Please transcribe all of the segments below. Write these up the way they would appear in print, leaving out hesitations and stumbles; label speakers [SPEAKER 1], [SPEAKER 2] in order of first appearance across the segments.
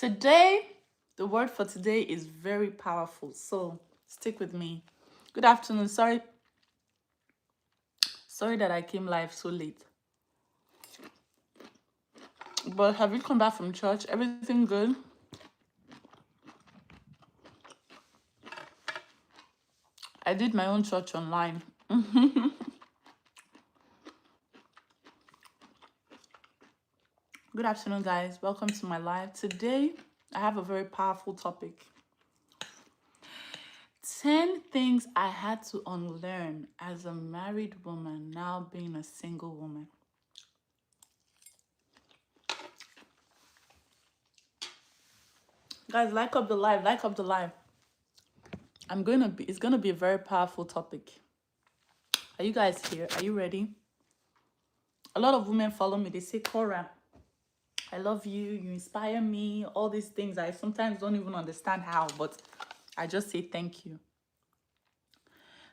[SPEAKER 1] Today, the word for today is very powerful. So stick with me. Good afternoon. Sorry that I came live so late. But have you come back from church? Everything good? I did my own church online. Good afternoon, guys. Welcome to my live. Today, I have a very powerful topic. 10 things I had to unlearn as a married woman, now being a single woman. Guys, like up the live, like up the live. It's gonna be a very powerful topic. Are you guys here? Are you ready? A lot of women follow me. They say, Korra, I love you. You inspire me. All these things. I sometimes don't even understand how, but I just say thank you.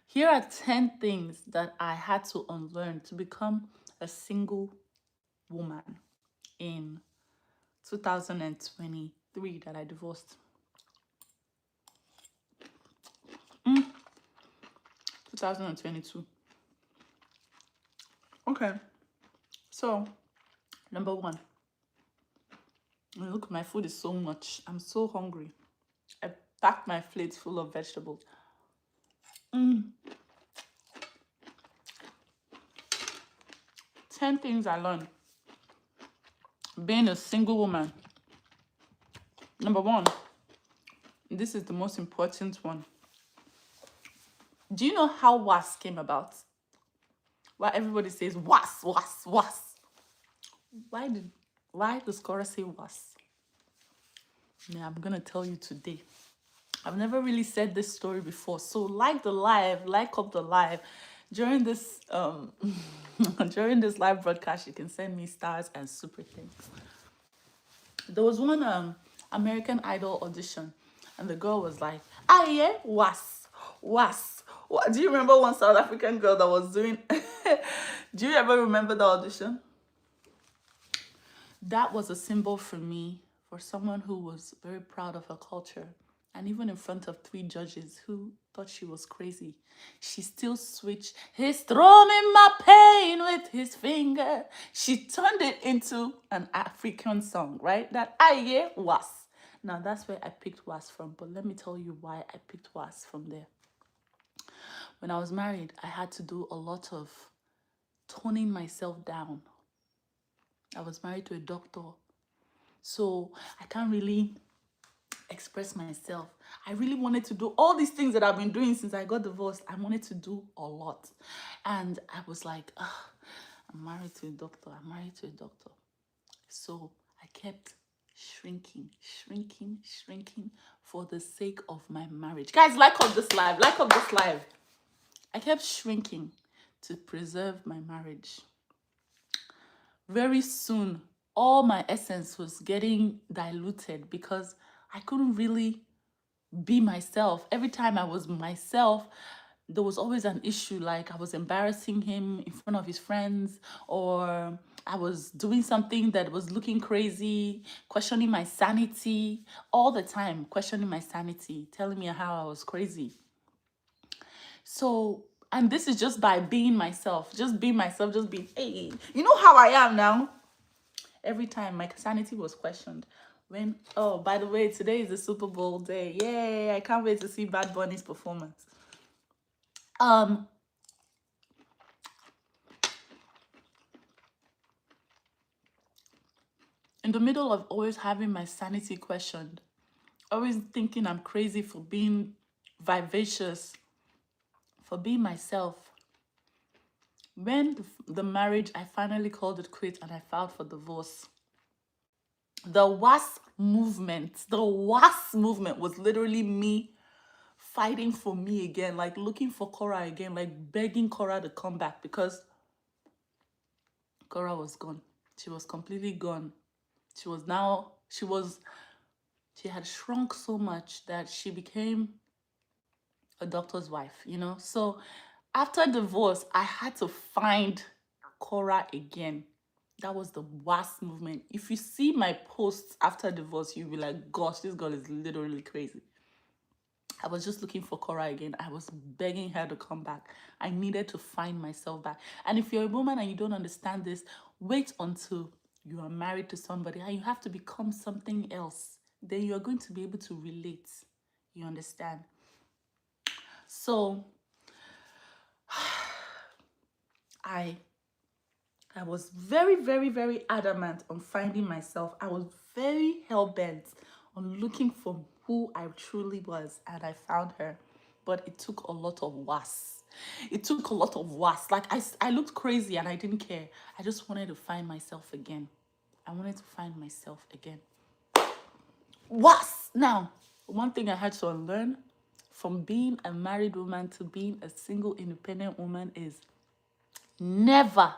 [SPEAKER 1] Here are 10 things that I had to unlearn to become a single woman in 2023 that I divorced. 2022. Okay. So, number one. Look, my food is so much. I'm so hungry. I packed my plate full of vegetables. 10 things I learned being a single woman. Number one, this is the most important one. Do you know how was came about? Why everybody says was. Why does Korra say was? Yeah, I'm gonna tell you today. I've never really said this story before. So like up the live. During this during this live broadcast, you can send me stars and super things. There was one American Idol audition, and the girl was like, "Ah yeah, was." What? Do you remember one South African girl that was doing? Do you ever remember the audition? That was a symbol for me, for someone who was very proud of her culture. And even in front of 3 judges who thought she was crazy, she still switched. He's throwing my pain with his finger. She turned it into an African song, right? That Aye was. Now that's where I picked was from. But let me tell you why I picked was from there. When I was married, I had to do a lot of toning myself down. I was married to a doctor, so I can't really express myself. I really wanted to do all these things that I've been doing since I got divorced. I wanted to do a lot. And I was like, I'm married to a doctor. So I kept shrinking for the sake of my marriage. Guys, like up this live. I kept shrinking to preserve my marriage. Very soon, all my essence was getting diluted because I couldn't really be myself. Every time I was myself, there was always an issue, like I was embarrassing him in front of his friends, or I was doing something that was looking crazy, questioning my sanity all the time, telling me how I was crazy. So, and this is just by being myself, just being, hey, you know how I am now? Every time my sanity was questioned. Oh, by the way, today is the Super Bowl day. Yay, I can't wait to see Bad Bunny's performance. In the middle of always having my sanity questioned, always thinking I'm crazy for being vivacious, for being myself. When the marriage, I finally called it quits and I filed for divorce. The WASP movement was literally me fighting for me again, like looking for Korra again, like begging Korra to come back, because Korra was gone. She was completely gone. She had shrunk so much that she became a doctor's wife, So after divorce, I had to find Korra again. That was the worst movement. If you see my posts after divorce, you'll be like, gosh, this girl is literally crazy. I was just looking for Korra again. I was begging her to come back. I needed to find myself back. And if you're a woman and you don't understand this, wait until you are married to somebody and you have to become something else. Then you're going to be able to relate. You understand? So I was very, very, very adamant on finding myself. I was very hell-bent on looking for who I truly was, and I found her. But it took a lot of was. It took a lot of was. Like, I looked crazy and I didn't care. I just wanted to find myself again. I wanted to find myself again. Was! Now, one thing I had to unlearn from being a married woman to being a single independent woman is never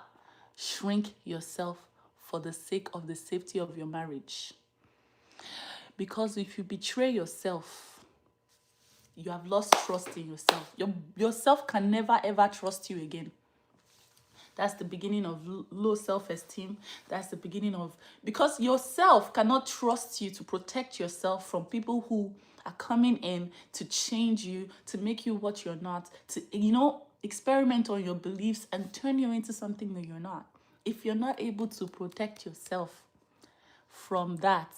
[SPEAKER 1] shrink yourself for the sake of the safety of your marriage. Because if you betray yourself, you have lost trust in yourself. Yourself can never ever trust you again. That's the beginning of low self-esteem. That's the beginning of... Because yourself cannot trust you to protect yourself from people who are coming in to change you, to make you what you're not, to, experiment on your beliefs and turn you into something that you're not. If you're not able to protect yourself from that,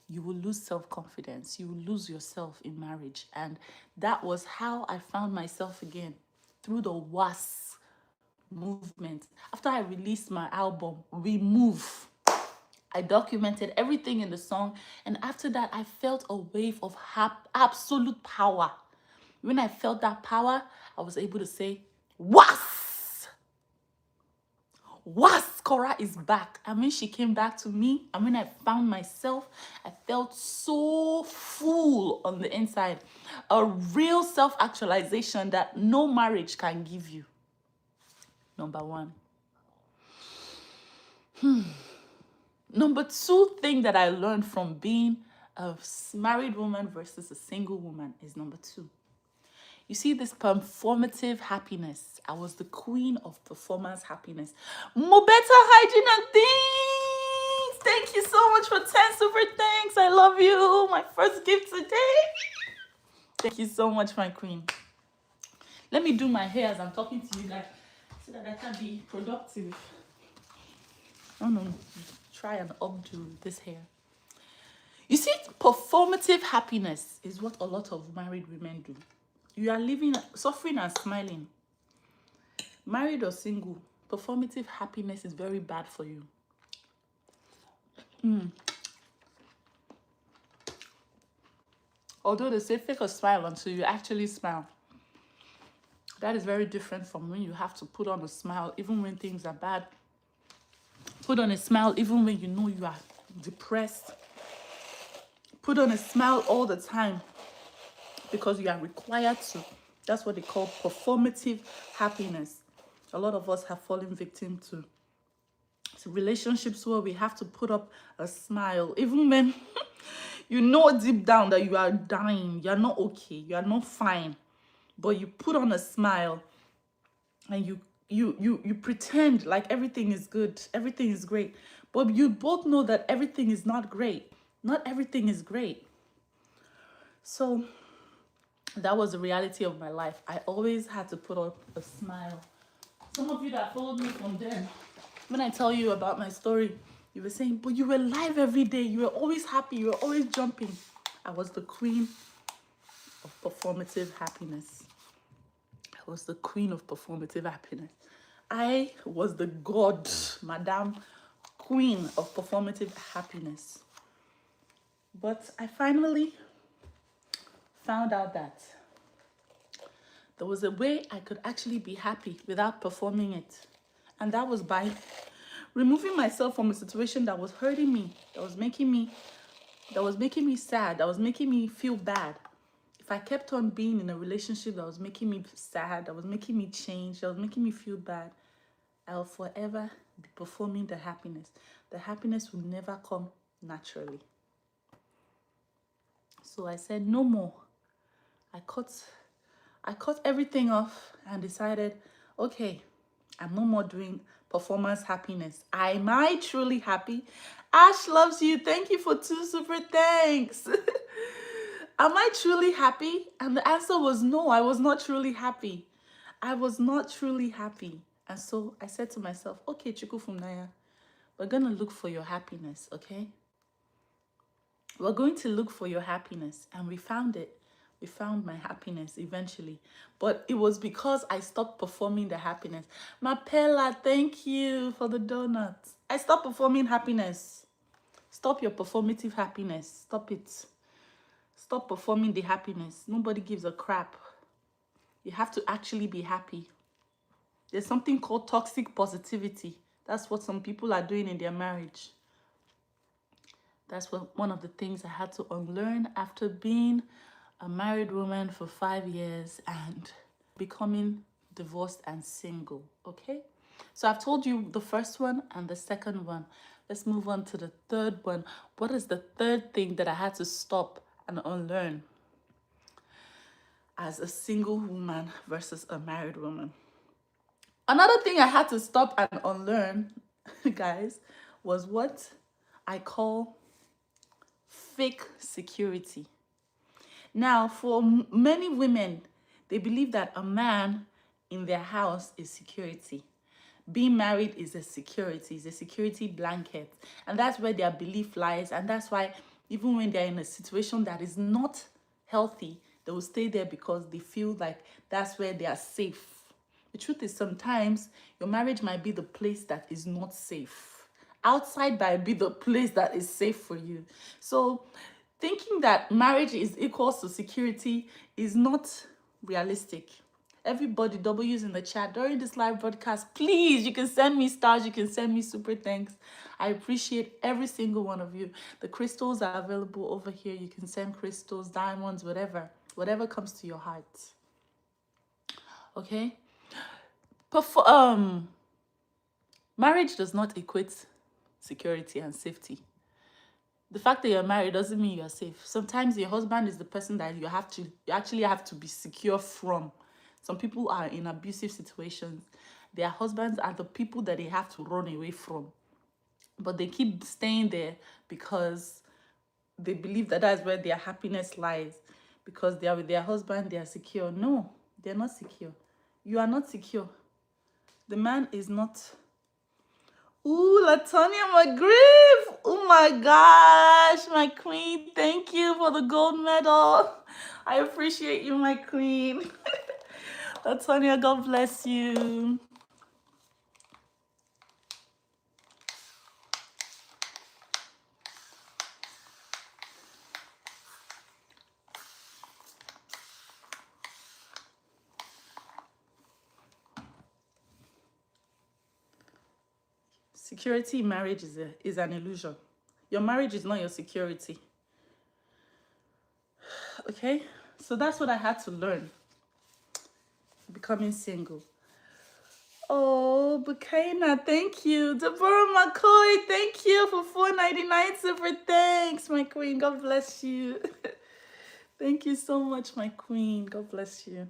[SPEAKER 1] you will lose self-confidence. You will lose yourself in marriage. And that was how I found myself again, through the WAS movement. After I released my album, Remove, I documented everything in the song. And after that, I felt a wave of absolute power. When I felt that power, I was able to say, WAS! WAS! Korra is back. And when she came back to me, and when I found myself, I felt so full on the inside. A real self-actualization that no marriage can give you. Number one. Number two thing that I learned from being a married woman versus a single woman is number two. You see, this performative happiness. I was the queen of performance happiness. Mo better hygiene and things. Thank you so much for 10 super thanks. I love you. My first gift today. Thank you so much, my queen. Let me do my hair as I'm talking to you guys so that I can be productive. Oh no, try and updo this hair. You see, performative happiness is what a lot of married women do. You are living, suffering and smiling. Married or single, performative happiness is very bad for you. Although they say fake a smile until you actually smile. That is very different from when you have to put on a smile even when things are bad. Put on a smile even when you know you are depressed. Put on a smile all the time because you are required to. That's what they call performative happiness. A lot of us have fallen victim to relationships where we have to put up a smile even when you know deep down that you are dying, you're not okay, you are not fine, but you put on a smile and you pretend like everything is good, everything is great, but you both know that everything is not great. Not everything is great. So that was the reality of my life. I always had to put up a smile. Some of you that followed me from then, when I tell you about my story, you were saying, but you were live every day. You were always happy. You were always jumping. I was the queen of performative happiness. I was the queen of performative happiness. I was the god, madam, queen of performative happiness. But I finally found out that there was a way I could actually be happy without performing it. And that was by removing myself from a situation that was hurting me, that was making me sad, that was making me feel bad. If I kept on being in a relationship that was making me sad, that was making me change, that was making me feel bad, I'll forever be performing the happiness. The happiness will never come naturally. So I said, no more. I cut everything off and decided, okay, I'm no more doing performance happiness. Am I truly happy? Ash loves you. Thank you for 2 super thanks. Am I truly happy? And the answer was no, I was not truly happy. I was not truly happy. And so I said to myself, okay, Chukwufunaya, we're going to look for your happiness, okay? We're going to look for your happiness. And we found it. We found my happiness eventually. But it was because I stopped performing the happiness. Mapella, thank you for the donuts. I stopped performing happiness. Stop your performative happiness. Stop it. Stop performing the happiness. Nobody gives a crap. You have to actually be happy. There's something called toxic positivity. That's what some people are doing in their marriage. That's one of the things I had to unlearn after being a married woman for 5 years and becoming divorced and single, okay? So I've told you the first one and the second one. Let's move on to the third one. What is the third thing that I had to stop and unlearn as a single woman versus a married woman? Another thing I had to stop and unlearn, guys, was what I call fake security. Now, for many women, they believe that a man in their house is security. Being married is a security blanket. And that's where their belief lies. And that's why even when they're in a situation that is not healthy, they will stay there because they feel like that's where they are safe. The truth is sometimes your marriage might be the place that is not safe. Outside might be the place that is safe for you. So thinking that marriage is equals to security is not realistic. Everybody, W's in the chat during this live broadcast, please, you can send me stars, you can send me super thanks. I appreciate every single one of you. The crystals are available over here. You can send crystals, diamonds, whatever comes to your heart. Okay? Marriage does not equate security and safety. The fact that you're married doesn't mean you're safe. Sometimes your husband is the person that you actually have to be secure from. Some people are in abusive situations. Their husbands are the people that they have to run away from. But they keep staying there because they believe that that's where their happiness lies. Because they are with their husband, they are secure. No, they're not secure. You are not secure. The man is not. Ooh, Latonia McGriff. Oh my gosh, my queen. Thank you for the gold medal. I appreciate you, my queen. Latonia, God bless you. Security in marriage is an illusion. Your marriage is not your security. Okay? So that's what I had to learn. Becoming single. Oh, Bukaina, thank you. Deborah McCoy, thank you for $4.99 super thanks, my queen. God bless you. Thank you so much, my queen. God bless you.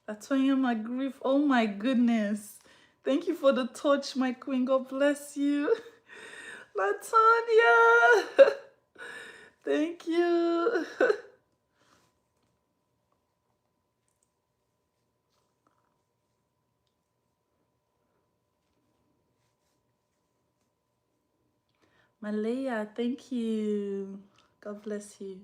[SPEAKER 1] Latonya, my grief. Oh my goodness. Thank you for the touch, my queen. God bless you. Latonya. Thank you. Malaya, thank you. God bless you.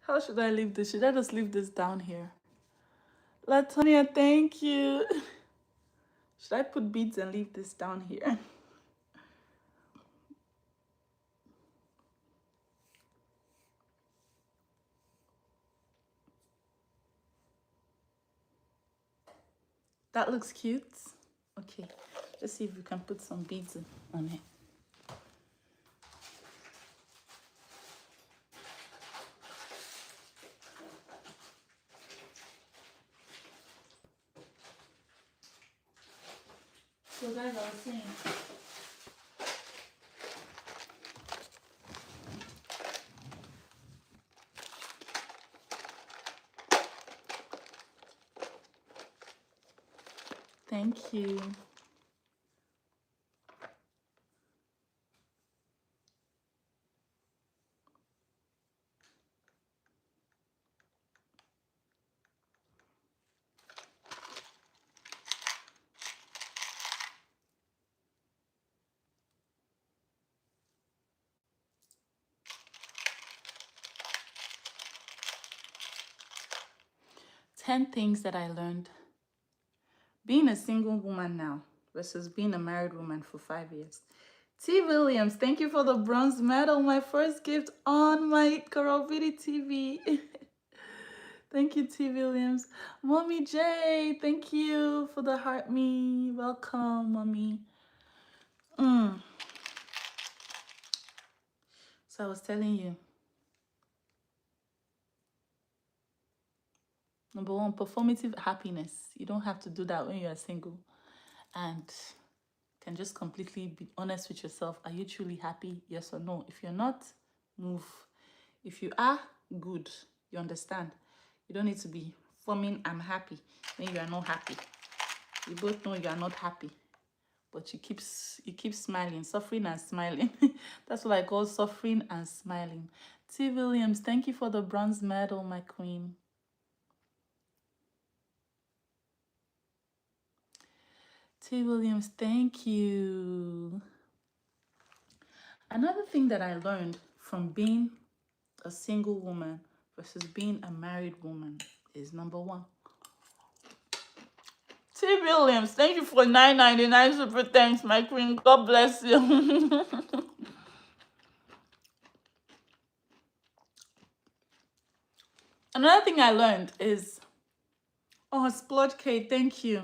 [SPEAKER 1] How should I leave this? Should I just leave this down here? Latonia, thank you. Should I put beads and leave this down here? That looks cute. Okay, let's see if we can put some beads on it. So guys, I was saying, thank you. Ten things that I learned being a single woman now versus being a married woman for 5 years. T. Williams, thank you for the bronze medal. My first gift on my Korra TV. Thank you, T. Williams. Mommy J, thank you for the heart me. Welcome, Mommy. So I was telling you, number one, performative happiness. You don't have to do that when you're single. And can just completely be honest with yourself. Are you truly happy? Yes or no? If you're not, move. If you are, good. You understand? You don't need to be forming I'm happy when you are not happy. You both know you are not happy, but you keep smiling, suffering and smiling. That's what I call suffering and smiling. T. Williams, thank you for the bronze medal, my queen. T. Williams, thank you. Another thing that I learned from being a single woman versus being a married woman is number one. T. Williams, thank you for $9.99 super thanks, my queen. God bless you. Another thing I learned is, oh, Splodge K, thank you.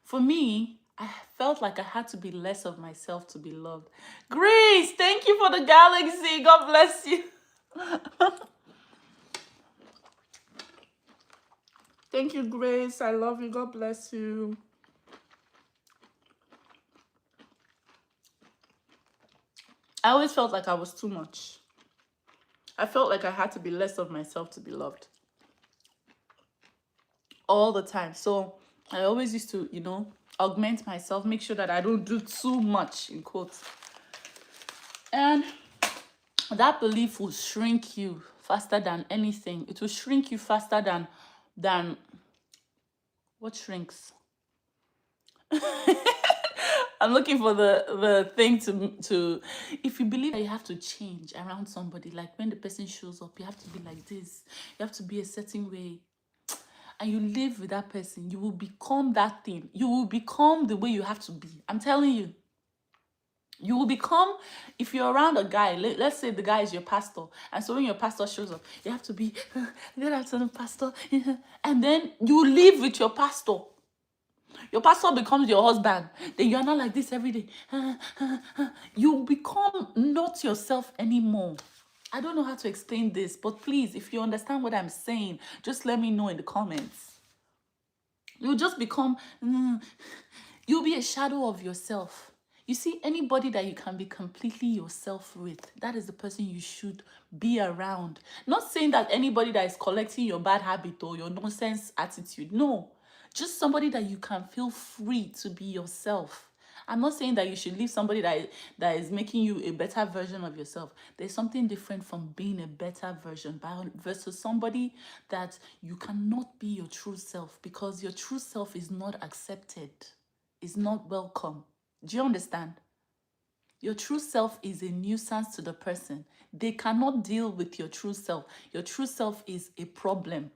[SPEAKER 1] For me, I felt like I had to be less of myself to be loved. Grace, thank you for the galaxy. God bless you. Thank you, Grace. I love you. God bless you. I always felt like I was too much. I felt like I had to be less of myself to be loved. All the time. So I always used to, augment myself, make sure that I don't do too much, in quotes. And that belief will shrink you faster than anything. It will shrink you faster than what shrinks? I'm looking for the thing to if you believe that you have to change around somebody, like when the person shows up, you have to be like this, you have to be a certain way, and you live with that person, you will become that thing. You will become the way you have to be. I'm telling you. You will become, if you're around a guy, let's say the guy is your pastor, and so when your pastor shows up, you have to be, good afternoon, pastor, and then you live with your pastor. Your pastor becomes your husband. Then you're not like this every day. You become not yourself anymore. I don't know how to explain this, but please, if you understand what I'm saying, just let me know in the comments. You'll just become, you'll be a shadow of yourself. You see, anybody that you can be completely yourself with, that is the person you should be around. Not saying that anybody that is collecting your bad habit or your nonsense attitude. No, just somebody that you can feel free to be yourself. I'm not saying that you should leave somebody that is making you a better version of yourself. There's something different from being a better version versus somebody that you cannot be your true self, because your true self is not accepted, is not welcome. Do you understand? Your true self is a nuisance to the person. They cannot deal with your true self. Your true self is a problem.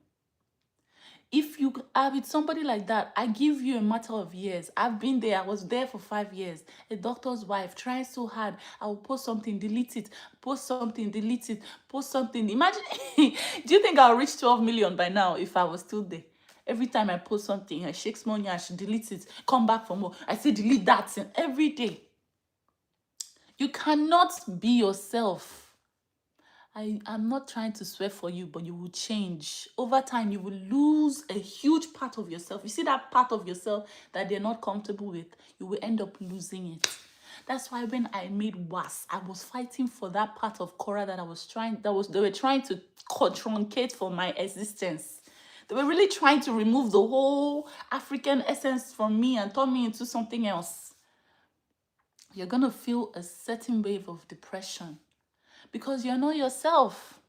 [SPEAKER 1] If you are with somebody like that, I give you a matter of years. I've been there. I was there for 5 years. A doctor's wife, trying so hard. I will post something, delete it. Post something, delete it. Post something. Imagine, do you think I'll reach 12 million by now if I was still there? Every time I post something, I shake money, I should delete it. Come back for more. I say delete that thing every day. You cannot be yourself. I'm not trying to swear for you, but you will change. Over time, you will lose a huge part of yourself. You see that part of yourself that they're not comfortable with, you will end up losing it. That's why when I made WAS, I was fighting for that part of Korra that they were trying to truncate for my existence. They were really trying to remove the whole African essence from me and turn me into something else. You're gonna feel a certain wave of depression because you're not yourself.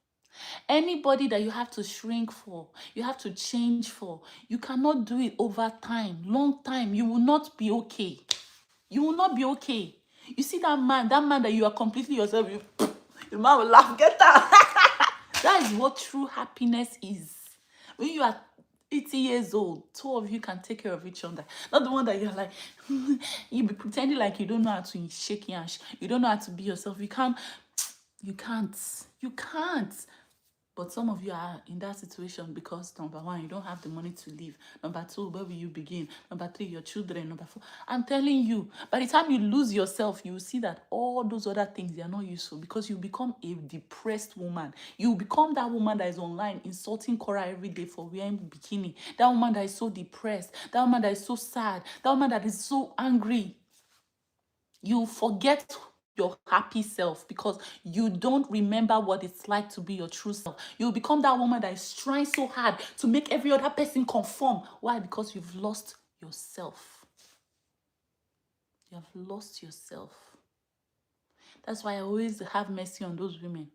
[SPEAKER 1] Anybody that you have to shrink for, you have to change for, you cannot do it over time, long time. You will not be okay. You will not be okay. You see that man that you are completely yourself, the man will laugh, get out. That is what true happiness is. When you are 80 years old, two of you can take care of each other. Not the one that you're like, you be pretending like you don't know how to shake hands. You don't know how to be yourself. You can't. You can't. But some of you are in that situation because, number one, you don't have the money to live. Number two, where will you begin? Number three, your children. Number four, I'm telling you, by the time you lose yourself, you will see that all those other things, they are not useful because you become a depressed woman. You become that woman that is online insulting Korra every day for wearing bikini. That woman that is so depressed. That woman that is so sad. That woman that is so angry. You forget your happy self because you don't remember what it's like to be your true self. You become that woman that is trying so hard to make every other person conform. Why? Because you've lost yourself. You have lost yourself. That's why I always have mercy on those women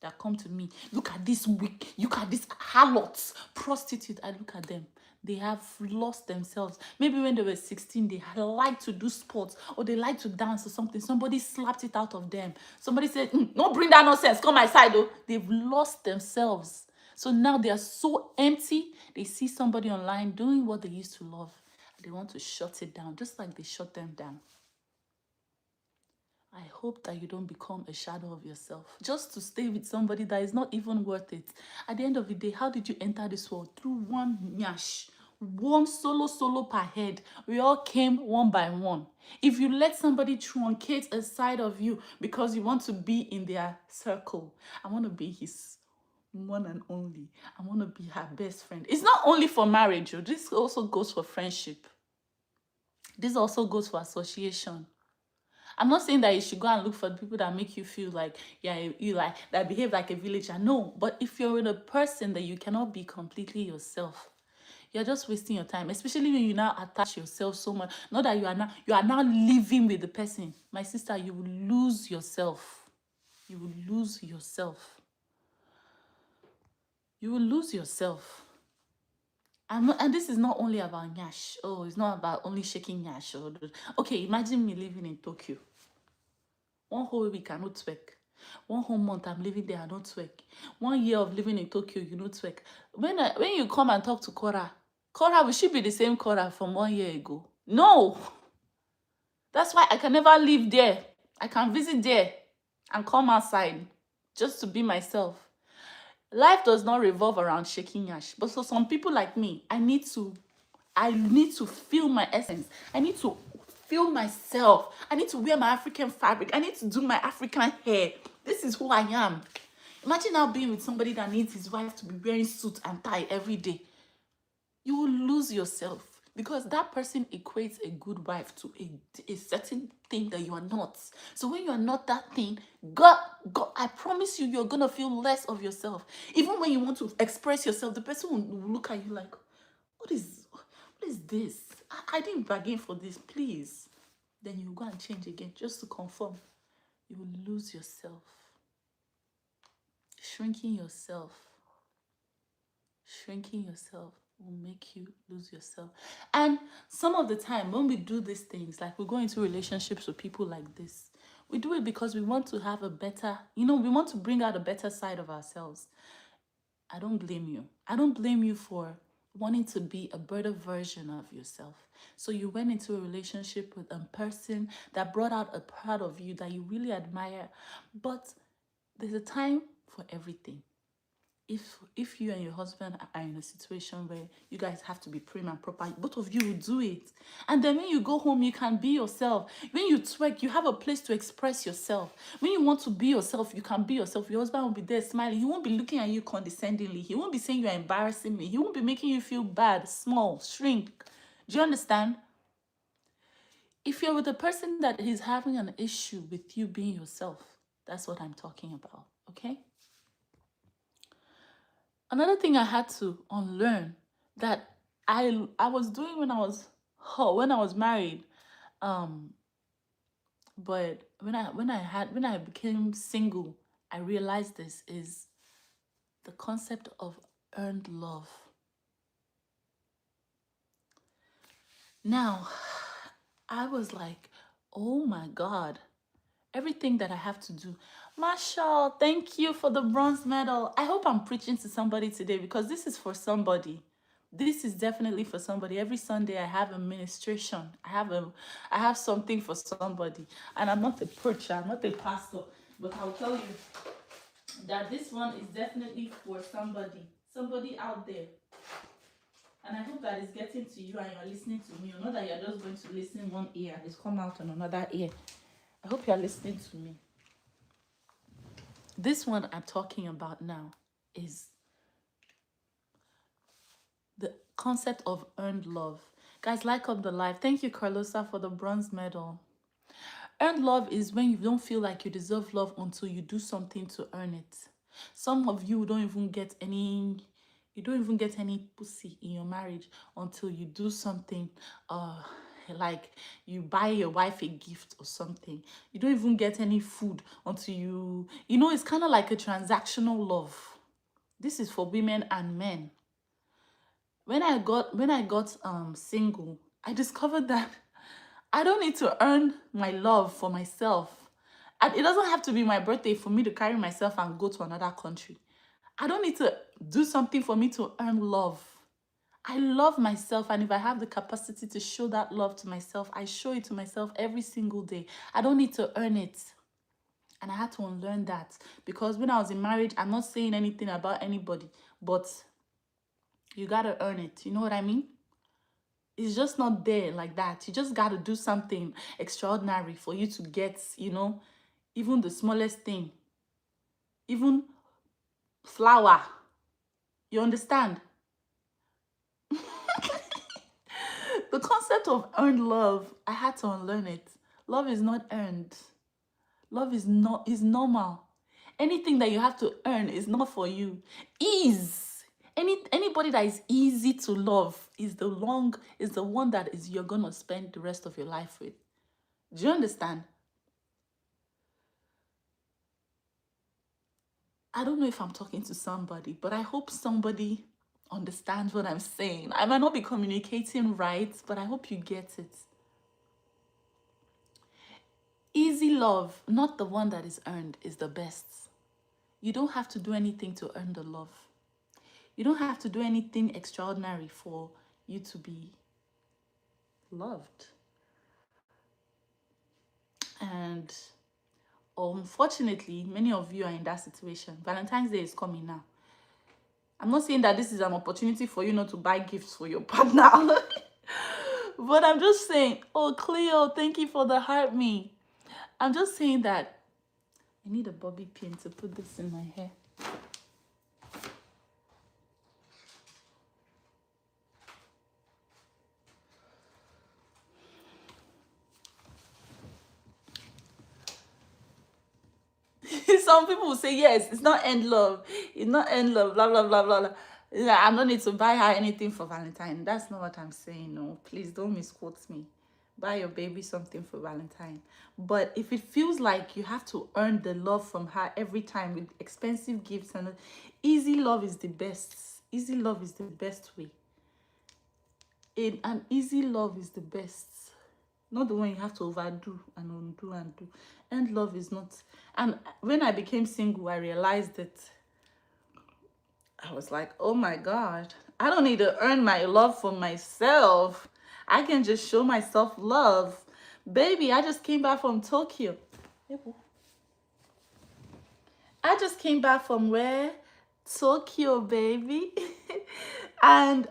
[SPEAKER 1] that come to me. Look at this weak, look at this harlots, prostitute. I look at them. They have lost themselves. Maybe when they were 16, they liked to do sports or they liked to dance or something. Somebody slapped it out of them. Somebody said, don't bring that nonsense. Come my side, though. They've lost themselves. So now they are so empty. They see somebody online doing what they used to love. They want to shut it down, just like they shut them down. I hope that you don't become a shadow of yourself just to stay with somebody that is not even worth it. At the end of the day, how did you enter this world? Through one nyash, one solo per head. We all came one by one. If you let somebody truncate a side of you because you want to be in their circle, I want to be his one and only. I want to be her best friend. It's not only for marriage. This also goes for friendship. This also goes for association. I'm not saying that you should go and look for the people that make you feel like, yeah, you like, that behave like a villager. No, but if you're with a person that you cannot be completely yourself, you're just wasting your time, especially when you now attach yourself so much. Not that you are now living with the person. My sister, you will lose yourself. You will lose yourself. You will lose yourself. And this is not only about nyash. Oh, it's not about only shaking nyash. Okay, imagine me living in Tokyo. One whole week I not twerk. One whole month I'm living there, I not twerk. 1 year of living in Tokyo, you not twerk. When you come and talk to Korra, will she be the same Korra from 1 year ago? No. That's why I can never live there. I can visit there and come outside just to be myself. Life does not revolve around shaking ash. But for some people like me, I need to feel my essence. I need to feel myself. I need to wear my African fabric. I need to do my African hair. This is who I am. Imagine now being with somebody that needs his wife to be wearing suit and tie every day. You will lose yourself because that person equates a good wife to a certain thing that you are not. So when you are not that thing, God, I promise you, you're going to feel less of yourself. Even when you want to express yourself, the person will look at you like, what is this? I didn't bargain for this, please. Then you go and change again just to conform. You will lose yourself. Shrinking yourself will make you lose yourself. And some of the time when we do these things, like we go into relationships with people like this, we do it because we want to have a better, we want to bring out a better side of ourselves. I don't blame you. I don't blame you for wanting to be a better version of yourself. So you went into a relationship with a person that brought out a part of you that you really admire. But there's a time for everything. If you and your husband are in a situation where you guys have to be prim and proper, both of you will do it. And then when you go home, you can be yourself. When you twerk, you have a place to express yourself. When you want to be yourself, you can be yourself. Your husband will be there smiling. He won't be looking at you condescendingly. He won't be saying you're embarrassing me. He won't be making you feel bad, small, shrink. Do you understand? If you're with a person that is having an issue with you being yourself, that's what I'm talking about, okay? Another thing I had to unlearn that I was doing when I was married, um, but when I became single, I realized this is the concept of earned love. Now, I was like, oh my God, everything that I have to do. Marshall, thank you for the bronze medal. I hope I'm preaching to somebody today because this is for somebody. This is definitely for somebody. Every Sunday I have a ministration. I have something for somebody. And I'm not a preacher, I'm not a pastor, but I'll tell you that this one is definitely for somebody. Somebody out there. And I hope that it's getting to you and you're listening to me. Or not that you're just going to listen one ear and it's come out on another ear. I hope you're listening to me. This one I'm talking about now is the concept of earned love. Guys, like up the live. Thank you, Carlosa, for the bronze medal. Earned love is when you don't feel like you deserve love until you do something to earn it. Some of you don't even get any pussy in your marriage until you do something like you buy your wife a gift or something. You don't even get any food until it's kind of like a transactional love. This is for women and men. When I got single, I discovered that I don't need to earn my love for myself. And it doesn't have to be my birthday for me to carry myself and go to another country. I don't need to do something for me to earn love. I love myself, and if I have the capacity to show that love to myself, I show it to myself every single day. I don't need to earn it. And I had to unlearn that because when I was in marriage, I'm not saying anything about anybody, but you gotta earn it. You know what I mean? It's just not there like that. You just gotta do something extraordinary for you to get, even the smallest thing, even flour. You understand? The concept of earned love, I had to unlearn it. Love is not earned. Love is normal. Anything that you have to earn is not for you. Ease. Anybody that is easy to love is the one that you're gonna spend the rest of your life with. Do you understand? I don't know if I'm talking to somebody, but I hope somebody understands what I'm saying. I might not be communicating right, but I hope you get it. Easy love, not the one that is earned, is the best. You don't have to do anything to earn the love. You don't have to do anything extraordinary for you to be loved. And unfortunately, many of you are in that situation. Valentine's Day is coming now. I'm not saying that this is an opportunity for you not to buy gifts for your partner. But I'm just saying, oh, Cleo, thank you for the heart me. I'm just saying that I need a bobby pin to put this in my hair. Some people will say, yes, it's not end love. It's not end love, blah, blah, blah, blah, blah. Yeah, I don't need to buy her anything for Valentine. That's not what I'm saying. No, please don't misquote me. Buy your baby something for Valentine. But if it feels like you have to earn the love from her every time with expensive gifts, and easy love is the best. Easy love is the best way. And easy love is the best. Not the one you have to overdo and undo and do. And love is not. And when I became single, I realized that I was like, oh my God, I don't need to earn my love for myself. I can just show myself love. Baby, I just came back from Tokyo. I just came back from where? Tokyo, baby. And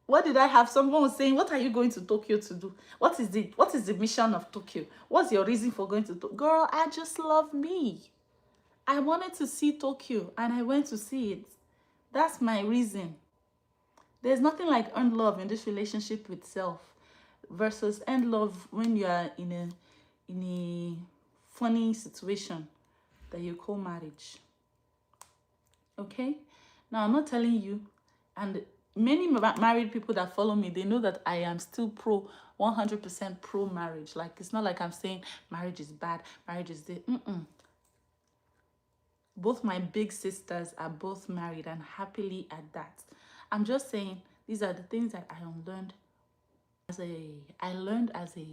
[SPEAKER 1] what did I have? Someone was saying, what are you going to Tokyo to do? What is it? What is the mission of Tokyo? What's your reason for going to Tokyo? Girl, I just love me. I wanted to see Tokyo and I went to see it. That's my reason. There's nothing like earned love in this relationship with self versus earned love when you are in a funny situation that you call marriage. Okay? Now, I'm not telling you, and many married people that follow me, they know that I am still 100% pro marriage. Like, it's not like I'm saying marriage is bad, marriage is this. Both my big sisters are both married and happily at that. I'm just saying these are the things that I learned as a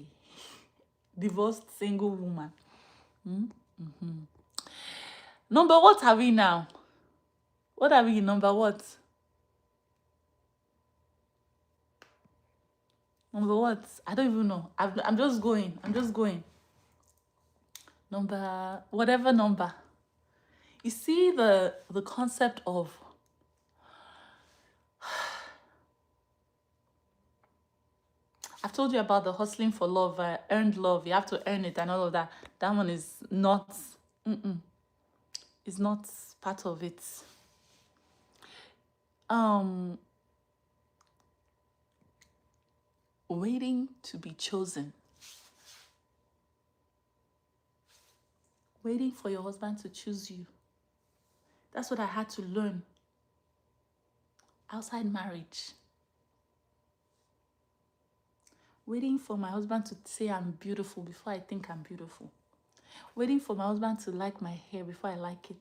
[SPEAKER 1] divorced single woman. Number what are we now? What are we? Number what? Number what? I don't even know. I'm just going. Number, whatever number. You see the concept of I've told you about the hustling for love, earned love. You have to earn it and all of that. That one is not, is not part of it. Waiting to be chosen. Waiting for your husband to choose you. That's what I had to learn outside marriage. Waiting for my husband to say I'm beautiful before I think I'm beautiful. Waiting for my husband to like my hair before I like it.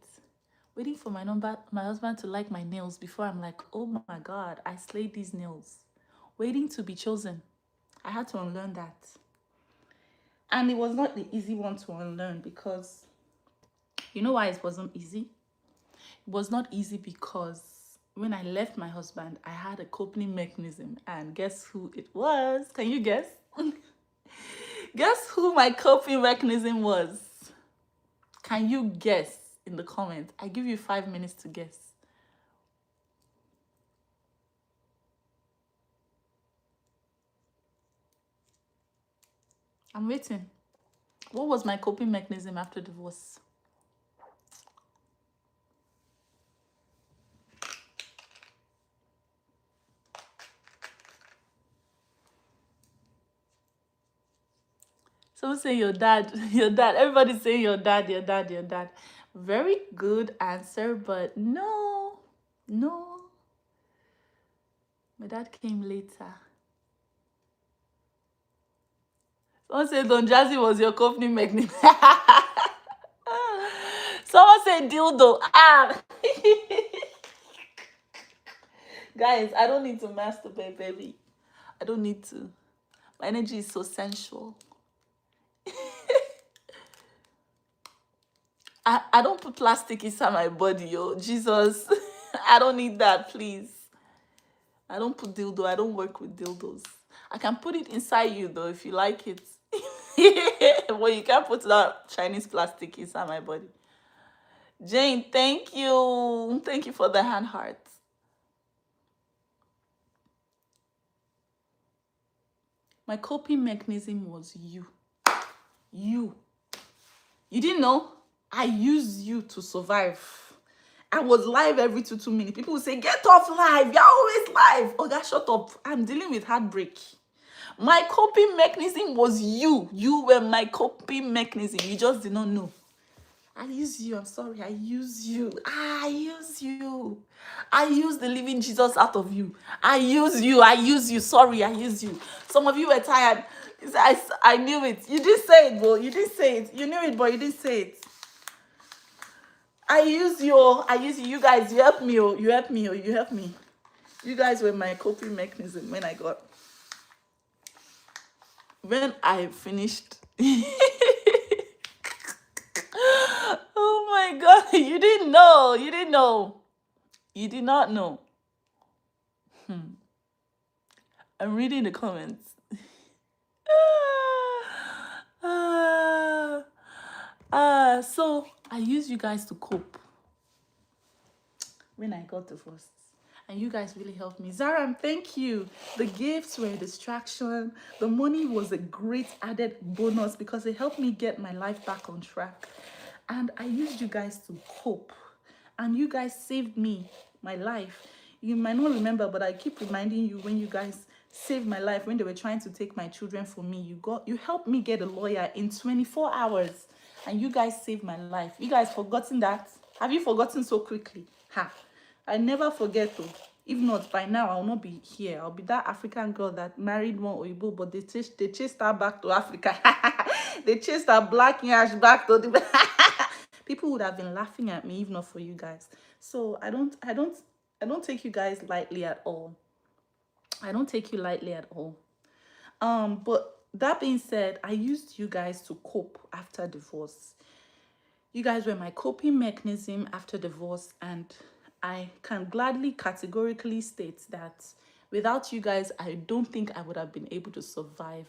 [SPEAKER 1] Waiting for my husband to like my nails before I'm like, oh my God, I slayed these nails. Waiting to be chosen. I had to unlearn that. And it was not the easy one to unlearn because, you know why it wasn't easy? It was not easy because when I left my husband, I had a coping mechanism. And guess who it was? Can you guess? Guess who my coping mechanism was? Can you guess in the comments? I give you 5 minutes to guess. I'm waiting. What was my coping mechanism after divorce? Someone say your dad, your dad. Everybody's saying your dad, your dad, your dad. Very good answer, but no. My dad came later. Someone said Don Jazzy was your company magnet. Someone said dildo. Guys, I don't need to masturbate, baby. I don't need to. My energy is so sensual. I don't put plastic inside my body, yo. Jesus. I don't need that, please. I don't put dildo. I don't work with dildos. I can put it inside you, though, if you like it. Well, you can't put that Chinese plastic inside my body. Jane, thank you. Thank you for the hand heart. My coping mechanism was you. You didn't know? I used you to survive. I was live every 2 minutes. People would say, get off live. You're always live. Oh, God, shut up. I'm dealing with heartbreak. My coping mechanism was you. You were my coping mechanism. You just did not know. I use you. I'm sorry. I use you. I use you. I use the living Jesus out of you. I use you. Sorry, I use you. Some of you were tired. I knew it. You didn't say it, bro. You didn't say it. You knew it, but you didn't say it. I use you. You guys, you helped me. You helped me. You guys were my coping mechanism when I finished. Oh my God. You didn't know. You did not know. I'm reading the comments. uh, so I use you guys to cope when I got divorced. And you guys really helped me. Zaram, thank you. The gifts were a distraction. The money was a great added bonus because it helped me get my life back on track. And I used you guys to cope. And you guys saved me, my life. You might not remember, but I keep reminding you when you guys saved my life, when they were trying to take my children from me. You helped me get a lawyer in 24 hours. And you guys saved my life. You guys forgotten that? Have you forgotten so quickly? Ha. I never forget though. If not, by now I will not be here. I'll be that African girl that married one Oyibo, but they chased her back to Africa. They chased her black yash back to the people would have been laughing at me if not for you guys. So I don't take you guys lightly at all. I don't take you lightly at all. But that being said, I used you guys to cope after divorce. You guys were my coping mechanism after divorce, and I can gladly categorically state that without you guys, I don't think I would have been able to survive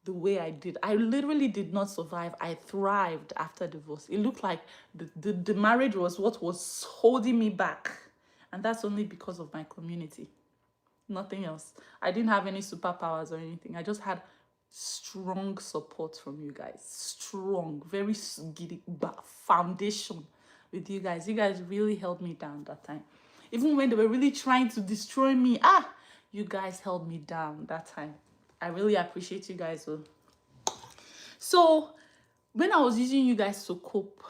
[SPEAKER 1] the way I did. I literally did not survive. I thrived after divorce. It looked like the marriage was what was holding me back. And that's only because of my community. Nothing else. I didn't have any superpowers or anything. I just had strong support from you guys. Strong, very giddy foundation with you guys. You guys really held me down that time. Even when they were really trying to destroy me, you guys held me down that time. I really appreciate you guys. So when I was using you guys to cope,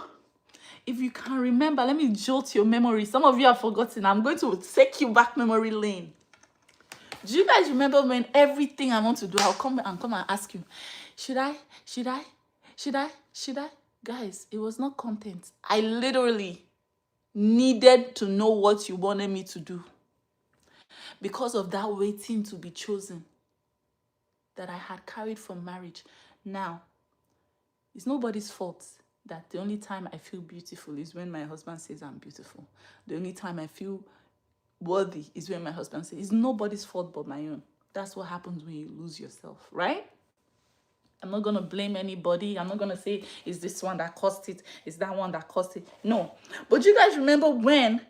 [SPEAKER 1] if you can remember, let me jolt your memory. Some of you have forgotten. I'm going to take you back memory lane. Do you guys remember when everything I want to do, I'll come and ask you, should I? Guys, it was not content. I literally needed to know what you wanted me to do because of that waiting to be chosen that I had carried from marriage. Now, it's nobody's fault that the only time I feel beautiful is when my husband says I'm beautiful. The only time I feel worthy is when my husband says, it's nobody's fault but my own. That's what happens when you lose yourself, right? I'm not going to blame anybody. I'm not going to say, is this one that caused it? Is that one that caused it? No. But you guys remember when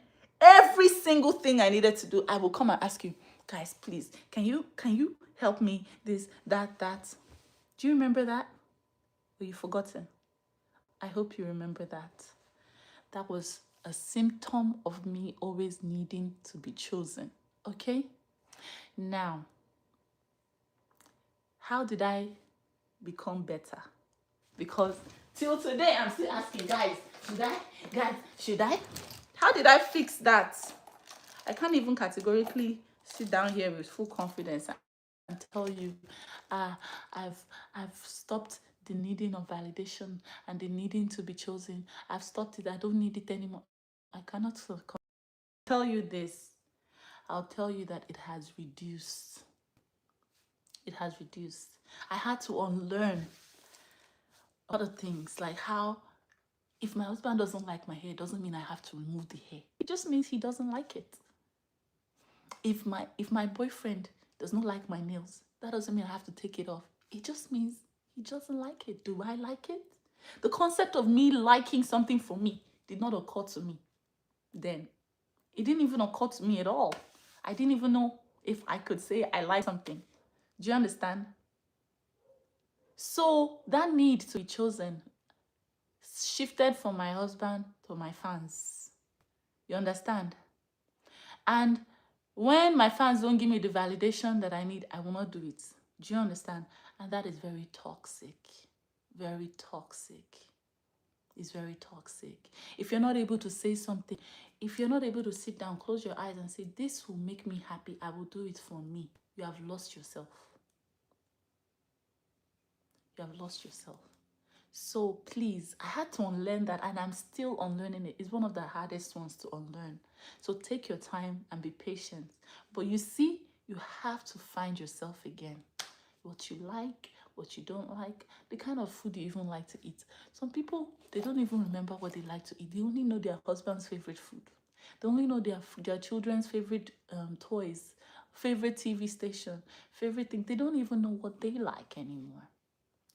[SPEAKER 1] every single thing I needed to do, I will come and ask you, guys, please, can you help me? This, that. Do you remember that? Or you've forgotten? I hope you remember that. That was a symptom of me always needing to be chosen. Okay? Now, how did I become better? Because till today, I'm still asking, guys, should I? How did I fix that? I can't even categorically sit down here with full confidence and tell you, I've stopped the needing of validation and the needing to be chosen. I've stopped it. I don't need it anymore. I cannot tell you this. I'll tell you that it has reduced. It has reduced. I had to unlearn other things, like how if my husband doesn't like my hair, doesn't mean I have to remove the hair. It just means he doesn't like it. If my boyfriend does not like my nails, that doesn't mean I have to take it off. It just means he doesn't like it. Do I like it? The concept of me liking something for me did not occur to me then. It didn't even occur to me at all. I didn't even know if I could say I like something. Do you understand? So that need to be chosen shifted from my husband to my fans. You understand? And when my fans don't give me the validation that I need, I will not do it. Do you understand? And that is very toxic. Very toxic. It's very toxic. If you're not able to say something, if you're not able to sit down, close your eyes and say, this will make me happy, I will do it for me, you have lost yourself. You have lost yourself. So please, I had to unlearn that, and I'm still unlearning it. It's one of the hardest ones to unlearn. So take your time and be patient. But you see, you have to find yourself again. What you like, what you don't like, the kind of food you even like to eat. Some people, they don't even remember what they like to eat. They only know their husband's favorite food. They only know their children's favorite toys favorite TV station, favorite thing. They don't even know what they like anymore.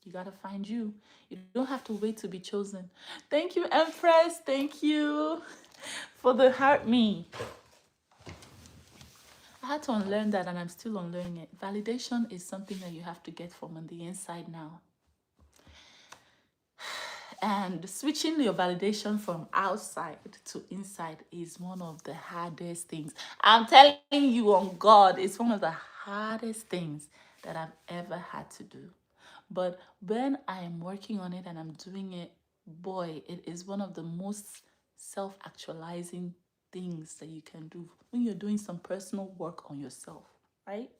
[SPEAKER 1] You gotta find you. You don't have to wait to be chosen. Thank you, Empress. Thank you for the heart me. I had to unlearn that and I'm still unlearning it. Validation is something that you have to get from on the inside now. And switching your validation from outside to inside is one of the hardest things. I'm telling you on God, it's one of the hardest things that I've ever had to do. But when I am working on it and I'm doing it, boy, it is one of the most self-actualizing things that you can do when you're doing some personal work on yourself, right?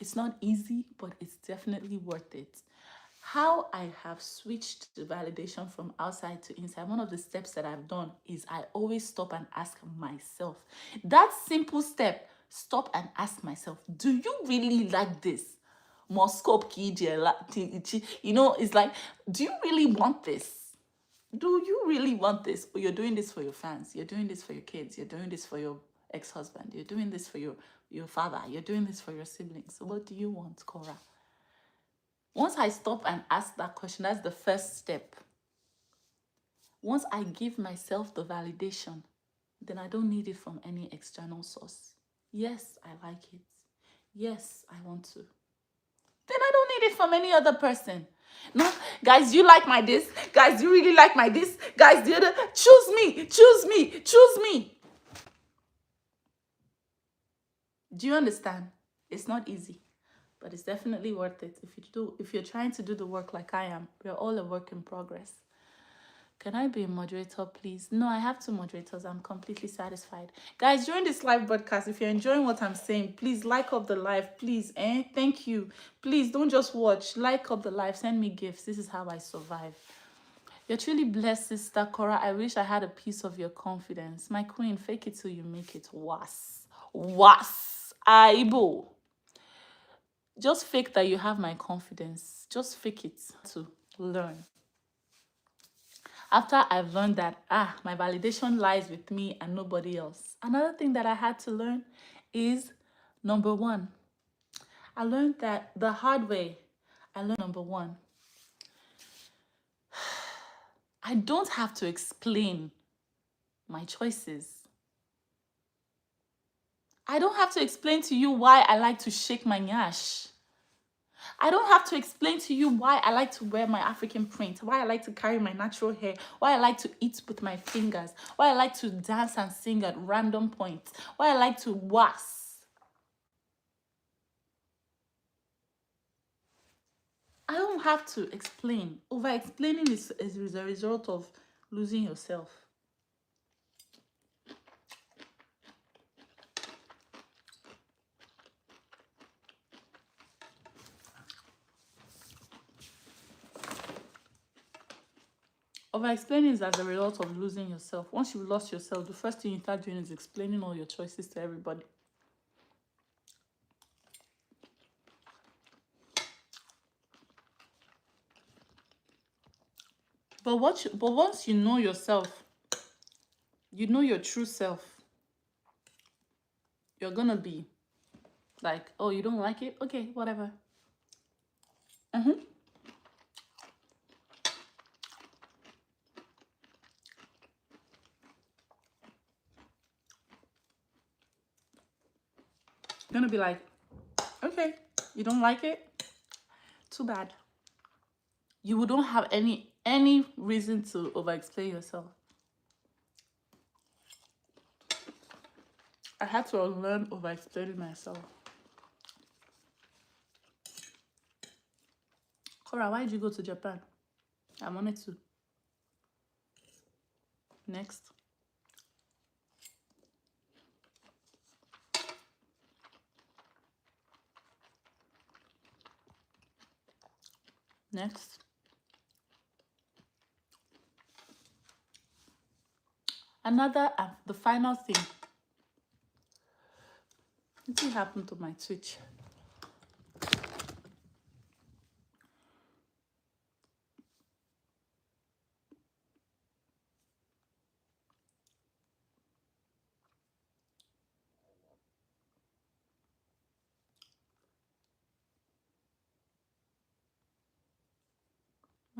[SPEAKER 1] It's not easy, but it's definitely worth it. How I have switched to validation from outside to inside, one of the steps that I've done is I always stop and ask myself. That simple step, stop and ask myself, do you really like this? You know, it's like, do you really want this? Do you really want this? Or you're doing this for your fans, you're doing this for your kids, you're doing this for your ex-husband, you're doing this for your father, you're doing this for your siblings. So what do you want, Korra? Once I stop and ask that question, that's the first step. Once I give myself the validation, then I don't need it from any external source. Yes, I like it. Yes, I want to. Then I don't need it from any other person. No, guys, you like my this? Guys, you really like my this? Guys, the other, choose me, choose me, choose me. Do you understand? It's not easy, but it's definitely worth it. If you're trying to do the work like I am, we're all a work in progress. Can I be a moderator, please? No, I have 2 moderators. I'm completely satisfied. Guys, during this live broadcast, if you're enjoying what I'm saying, please like up the live, please. Thank you. Please don't just watch. Like up the live. Send me gifts. This is how I survive. You're truly blessed, Sister Korra. I wish I had a piece of your confidence. My queen, fake it till you make it. Was. Aibo. Just fake that you have my confidence. Just fake it to learn. After I've learned that, my validation lies with me and nobody else. Another thing that I had to learn is number 1. I learned that the hard way. I learned number 1. I don't have to explain my choices. I don't have to explain to you why I like to shake my nyash. I don't have to explain to you why I like to wear my African print, why I like to carry my natural hair, why I like to eat with my fingers, why I like to dance and sing at random points, why I like to was. I don't have to explain. Over-explaining is a result of losing yourself. Over-explaining is as a result of losing yourself. Once you've lost yourself, the first thing you start doing is explaining all your choices to everybody. But once you know yourself, you know your true self, you're gonna be like, oh, you don't like it? Okay, whatever. You're gonna be like, okay, you don't like it? Too bad. You don't have any reason to over-explain yourself. I had to learn over-explaining myself. Korra, why did you go to Japan? I wanted to. Next. Next. The final thing. What happened to my Twitch?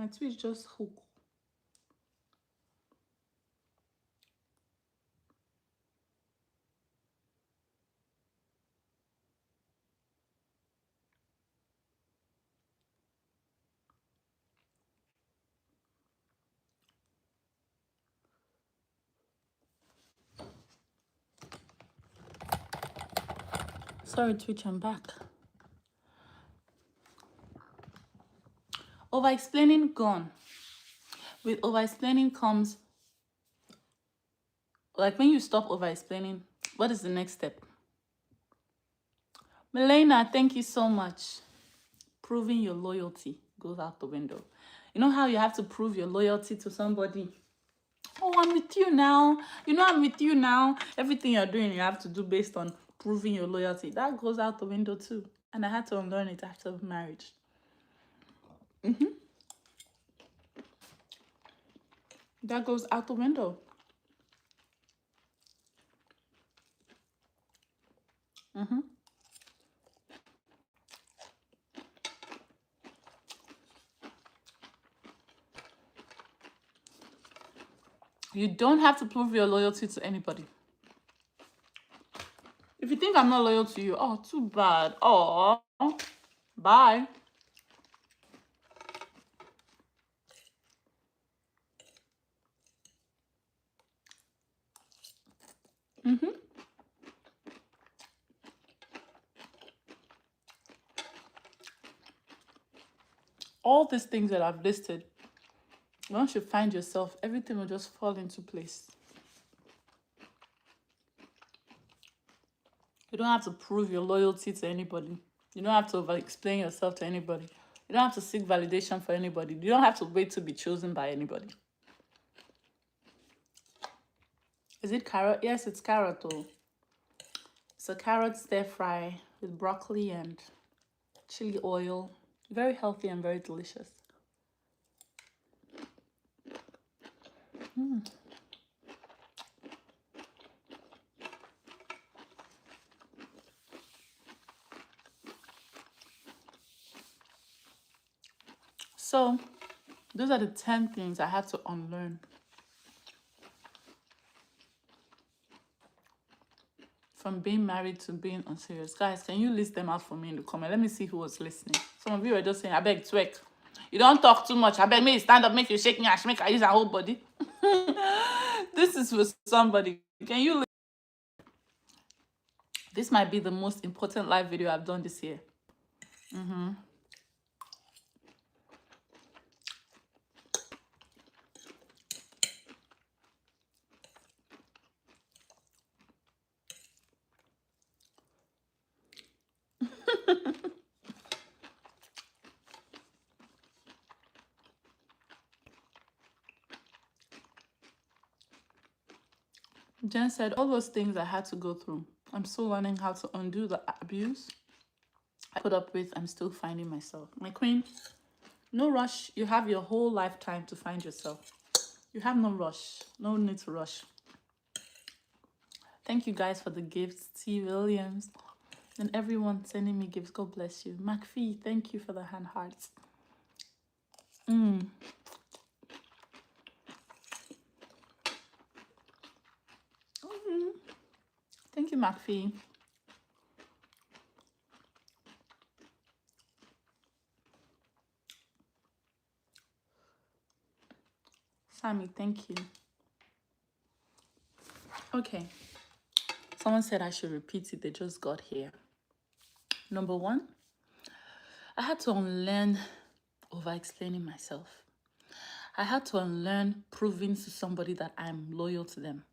[SPEAKER 1] My Twitch just hook. Sorry, Twitch, I'm back. Over-explaining gone. With over-explaining comes, like when you stop over-explaining, what is the next step? Milena, thank you so much. Proving your loyalty goes out the window. You know how you have to prove your loyalty to somebody? Oh, I'm with you now. You know, I'm with you now. Everything you're doing, you have to do based on proving your loyalty. That goes out the window too. And I had to unlearn it after marriage. That goes out the window. You don't have to prove your loyalty to anybody. If you think I'm not loyal to you, oh, too bad. Oh, bye. All these things that I've listed, once you find yourself, everything will just fall into place. You don't have to prove your loyalty to anybody. You don't have to over-explain yourself to anybody. You don't have to seek validation for anybody. You don't have to wait to be chosen by anybody. Is it carrot? Yes, it's carrot though. It's a carrot stir fry with broccoli and chili oil. Very healthy and very delicious. So, those are the 10 things I had to unlearn. From being married to being unserious. Guys, can you list them out for me in the comment? Let me see who was listening. Some of you were just saying, I beg, twerk. You don't talk too much. I beg, me stand up, make you shake me, I make I use our whole body. This is for somebody. Can you list? This might be the most important live video I've done this year. Jen said, all those things I had to go through. I'm still learning how to undo the abuse I put up with. I'm still finding myself. My queen, no rush. You have your whole lifetime to find yourself. You have no rush. No need to rush. Thank you guys for the gifts. T. Williams and everyone sending me gifts. God bless you. McPhee, thank you for the hand hearts. Thank you, McPhee. Sammy, thank you. Okay. Someone said I should repeat it. They just got here. Number 1, I had to unlearn over-explaining myself. I had to unlearn proving to somebody that I'm loyal to them.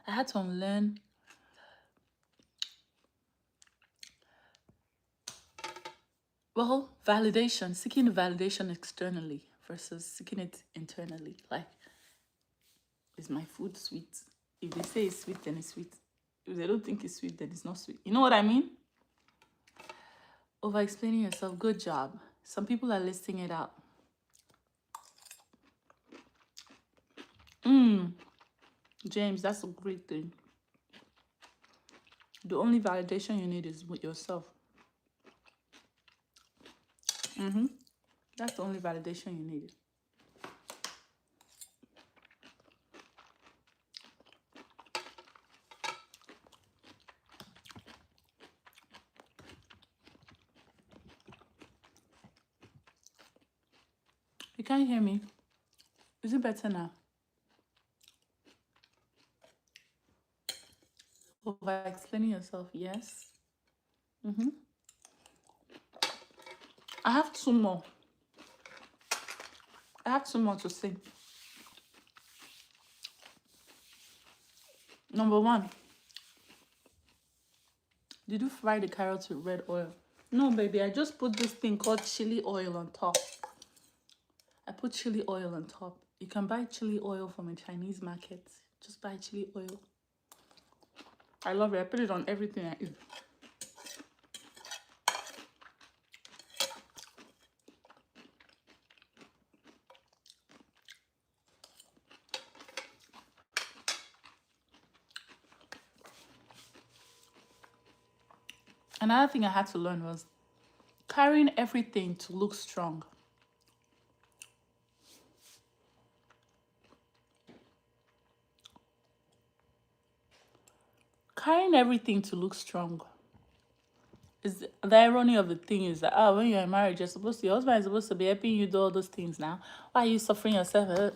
[SPEAKER 1] I had to unlearn validation, seeking validation externally versus seeking it internally. Like, is my food sweet? If they say it's sweet, then it's sweet. If they don't think it's sweet, then it's not sweet. You know what I mean? Over-explaining yourself, good job. Some people are listing it out. James, that's a great thing. The only validation you need is with yourself. That's the only validation you need. You can't hear me. Is it better now? Over explaining yourself, yes. Mm-hmm. I have two more. I have two more to say. Number one, did you fry the carrots with red oil? No, baby, I just put this thing called chili oil on top. I put chili oil on top. You can buy chili oil from a Chinese market. Just buy chili oil. I love it. I put it on everything I eat. Another thing I had to learn was carrying everything to look strong. Carrying everything to look strong. Is the irony of the thing is that when you're in marriage, your husband is supposed to be helping you do all those things now. Why are you suffering yourself?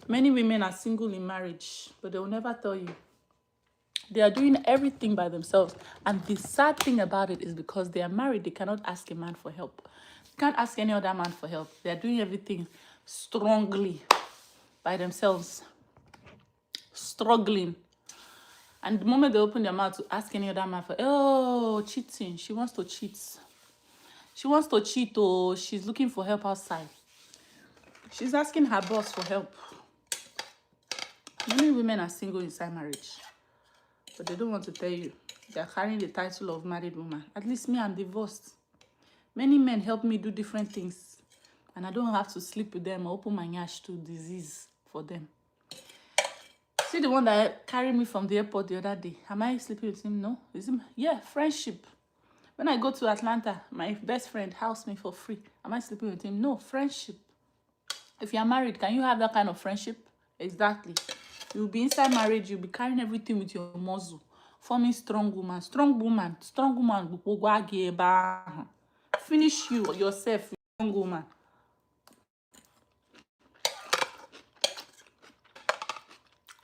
[SPEAKER 1] Many women are single in marriage, but they will never tell you. They are doing everything by themselves. And the sad thing about it is because they are married, they cannot ask a man for help. They can't ask any other man for help. They are doing everything strongly by themselves. Struggling. And the moment they open their mouth to ask any other man for, cheating. She wants to cheat. She wants to cheat, or she's looking for help outside. She's asking her boss for help. Many women are single inside marriage, but they don't want to tell you. They're carrying the title of married woman. At least me, I'm divorced. Many men help me do different things, and I don't have to sleep with them or open my nyash to disease for them. See the one that carried me from the airport the other day? Am I sleeping with him? No. Is him? Yeah, friendship. When I go to Atlanta, my best friend housed me for free. Am I sleeping with him? No, friendship. If you're married, can you have that kind of friendship? Exactly. You'll be inside marriage, you'll be carrying everything with your muscle, forming strong woman. Strong woman. Strong woman. Finish you yourself, strong woman.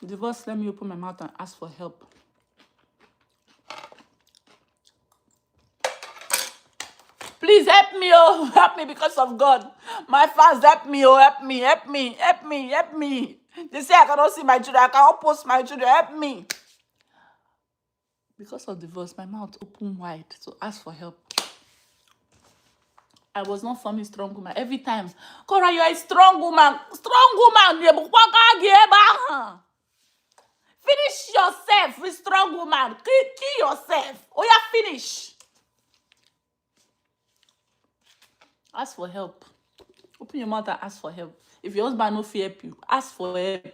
[SPEAKER 1] Divorce, let me open my mouth and ask for help. Please help me, oh, help me because of God. My fans, help me, oh, help me, help me, help me, help me. They say I cannot see my children, I cannot post my children, help me. Because of divorce, my mouth opened wide to ask for help. I was not forming strong woman. Every time, Korra, you are a strong woman. Strong woman. Finish yourself with strong woman. Kill yourself. Oh, yeah, finish. Ask for help. Open your mouth and ask for help. If your husband no help you, ask for help.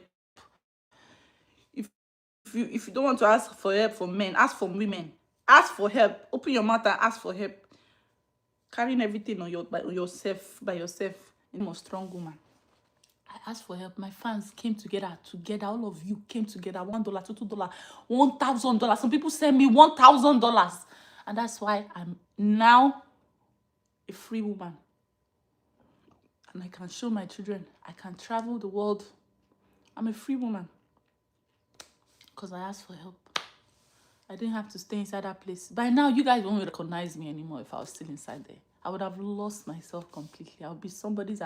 [SPEAKER 1] If you don't want to ask for help from men, ask from women. Ask for help. Open your mouth and ask for help. Carrying everything on yourself by yourself. You're a strong woman. I asked for help. My fans came together. All of you came together. $1, $2, $1,000. Some people send me $1,000, and that's why I'm now a free woman. And I can show my children. I can travel the world. I'm a free woman because I asked for help. I didn't have to stay inside that place. By now, you guys won't recognize me anymore if I was still inside there. I would have lost myself completely. I'll be somebody's.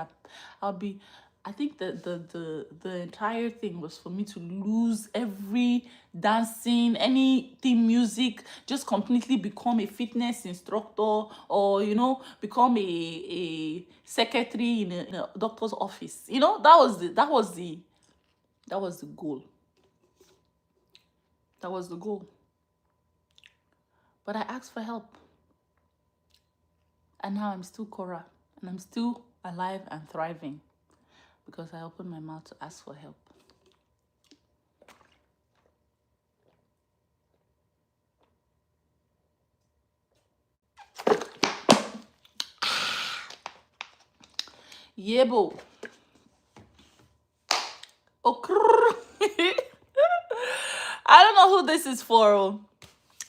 [SPEAKER 1] I think that the entire thing was for me to lose every dancing, anything, music, just completely become a fitness instructor, or become a secretary in a doctor's office. That was the goal. That was the goal. But I asked for help. And now I'm still Korra. And I'm still alive and thriving. Because I opened my mouth to ask for help. Yebo. Oh, I don't know who this is for.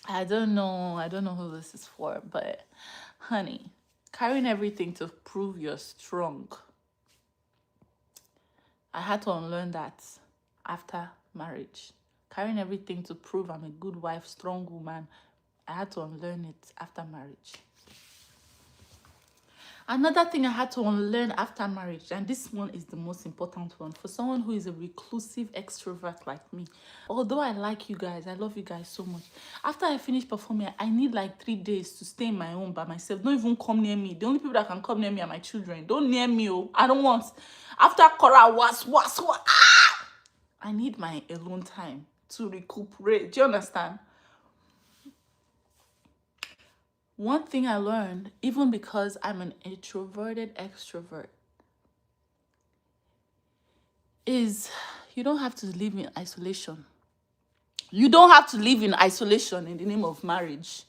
[SPEAKER 1] I don't know who this is for, but honey, carrying everything to prove you're strong. I had to unlearn that after marriage. Carrying everything to prove I'm a good wife, strong woman, I had to unlearn it after marriage. Another thing I had to unlearn after marriage, and this one is the most important one for someone who is a reclusive extrovert like me. Although I like you guys, I love you guys so much. After I finish performing, I need like 3 days to stay in my own by myself. Don't even come near me. The only people that can come near me are my children. Don't near me. Oh, I don't want. After Korra was. I need my alone time to recuperate. Do you understand? One thing I learned, even because I'm an introverted extrovert, is you don't have to live in isolation. You don't have to live in isolation in the name of marriage.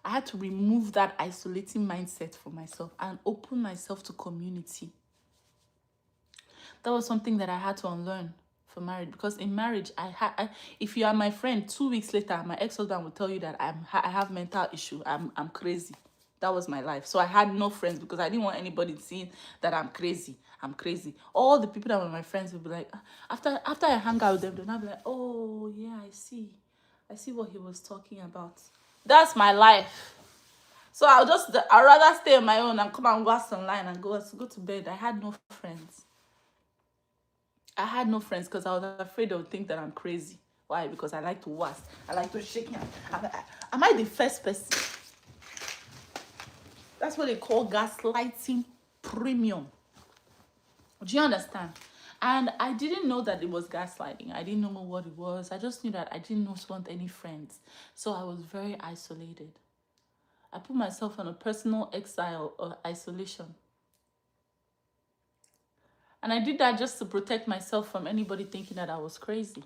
[SPEAKER 1] I had to remove that isolating mindset for myself and open myself to community. That was something that I had to unlearn for marriage, because in marriage, if you are my friend, 2 weeks later, my ex-husband will tell you that I have mental issue. I'm crazy. That was my life. So I had no friends because I didn't want anybody seeing that I'm crazy. I'm crazy. All the people that were my friends would be like, after I hang out with them, they'll be like, oh yeah, I see what he was talking about. That's my life. So I'd rather stay on my own and come and watch online and go to bed. I had no friends. Because I was afraid they would think that I'm crazy. Why? Because I like to was. I like to shake hands. Am I the first person? That's what they call gaslighting premium. Do you understand? And I didn't know that it was gaslighting. I didn't know what it was. I just knew that I didn't want any friends. So I was very isolated. I put myself in a personal exile or isolation. And I did that just to protect myself from anybody thinking that I was crazy.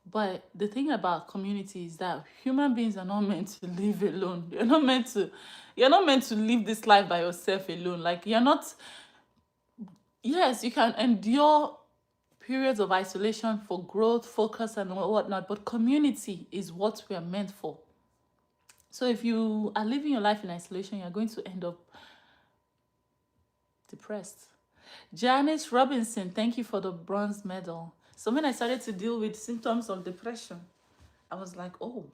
[SPEAKER 1] But the thing about community is that human beings are not meant to live alone. You're not meant to live this life by yourself alone. Like, you're not. Yes, you can endure periods of isolation for growth, focus, and whatnot, but community is what we are meant for. So if you are living your life in isolation, you're going to end up depressed. Janice Robinson, thank you for the bronze medal. So when I started to deal with symptoms of depression, I was like, oh,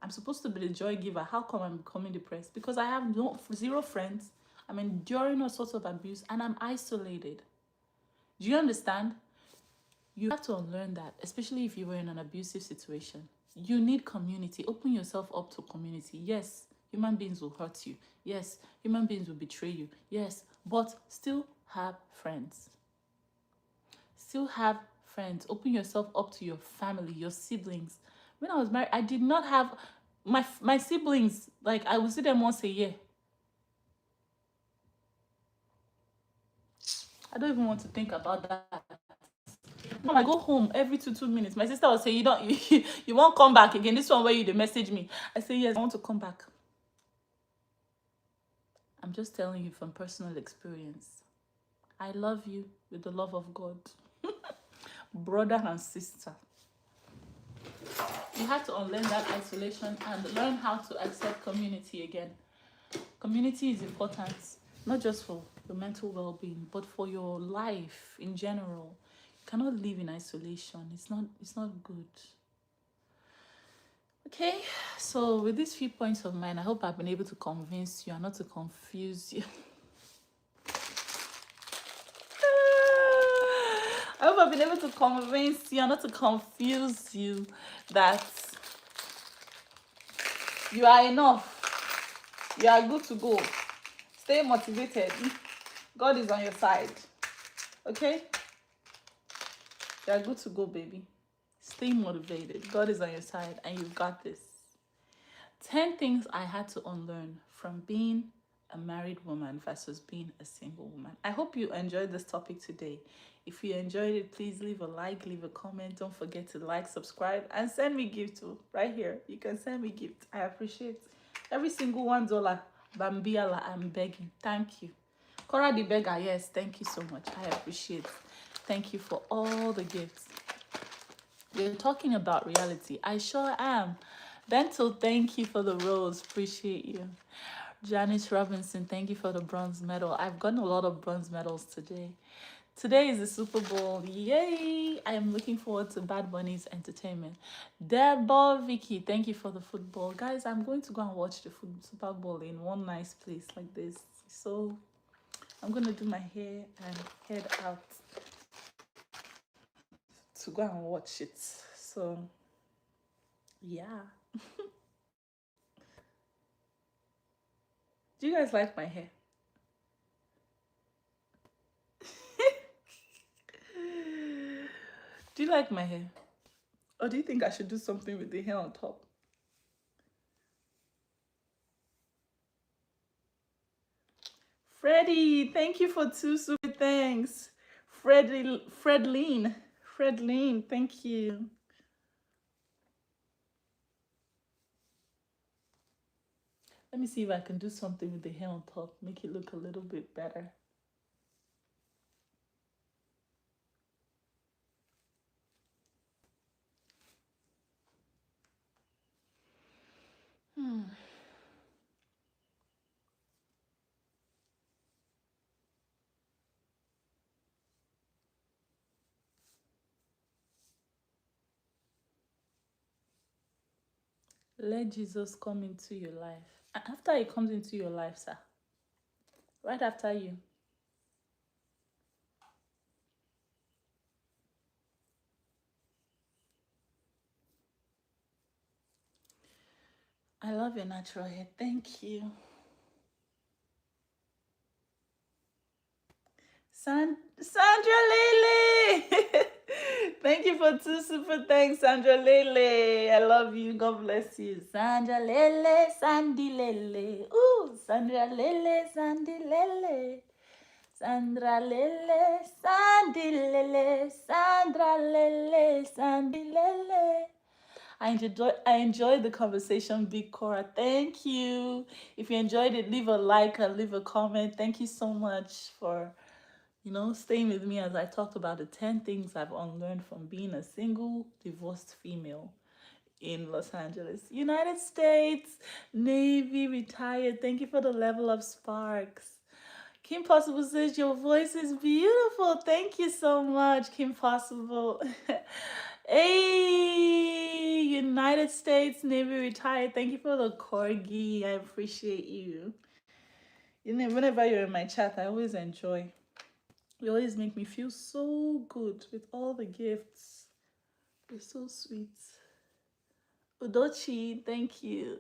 [SPEAKER 1] I'm supposed to be the joy giver. How come I'm becoming depressed? Because I have zero friends. I'm enduring all sorts of abuse and I'm isolated. Do you understand? You have to unlearn that, especially if you were in an abusive situation. You need community. Open yourself up to community. Yes, human beings will hurt you. Yes, human beings will betray you. Yes, but still have friends. Still have friends. Open yourself up to your family, your siblings. When I was married, I did not have my siblings. Like, I would see them once a year. I don't even want to think about that. Mom, I go home every 2 minutes. My sister will say, you won't come back again. This one where you message me. I say, yes, I want to come back. I'm just telling you from personal experience. I love you with the love of God. Brother and sister. You have to unlearn that isolation and learn how to accept community again. Community is important, not just for your mental well-being, but for your life in general. You cannot live in isolation. It's not good. Okay, so with these few points of mine, I hope I've been able to convince you and not to confuse you. I hope I've been able to convince you and not to confuse you that you are enough. You are good to go. Stay motivated. God is on your side. Okay? You are good to go, baby. Stay motivated. God is on your side and you've got this. 10 things I had to unlearn from being a married woman versus being a single woman. I hope you enjoyed this topic today. If you enjoyed it, please leave a like, leave a comment. Don't forget to like, subscribe, and send me gift too. Right here. You can send me gift. I appreciate every single $1. Bambiala, I'm begging. Thank you. Korra the beggar, yes, thank you so much. I appreciate it. Thank you for all the gifts. We're talking about reality. I sure am. Bento, thank you for the rose. Appreciate you. Janice Robinson, thank you for the bronze medal. I've gotten a lot of bronze medals today. Today is the Super Bowl. Yay! I am looking forward to Bad Bunny's entertainment. Debo Vicky, thank you for the football. Guys, I'm going to go and watch the Super Bowl in one nice place like this. So I'm going to do my hair and head out to go and watch it. So, yeah. Do you guys like my hair? Do you like my hair? Or do you think I should do something with the hair on top? Freddie, thank you for 2 super thanks. Fredleen, thank you. Let me see if I can do something with the hair on top, make it look a little bit better. Let Jesus come into your life. After he comes into your life, sir, right after you. I love your natural hair. Thank you. Sandra Lele! Thank you for 2 super thanks, Sandra Lele. I love you. God bless you. Sandra Lele, Sandy Lele. Ooh, Sandra Lele, Sandy Lele. Sandra Lele, Sandy Lele. Sandra Lele, Sandy Lele. I enjoyed the conversation, Big Korra. Thank you. If you enjoyed it, leave a like and leave a comment. Thank you so much for staying with me as I talked about the 10 things I've unlearned from being a single, divorced female in Los Angeles, United States. Navy, retired. Thank you for the level of sparks. Kim Possible says your voice is beautiful. Thank you so much, Kim Possible. Hey, United States Navy retired. Thank you for the corgi. I appreciate you. Whenever you're in my chat, I always enjoy. You always make me feel so good with all the gifts. You're so sweet. Udochi, thank you.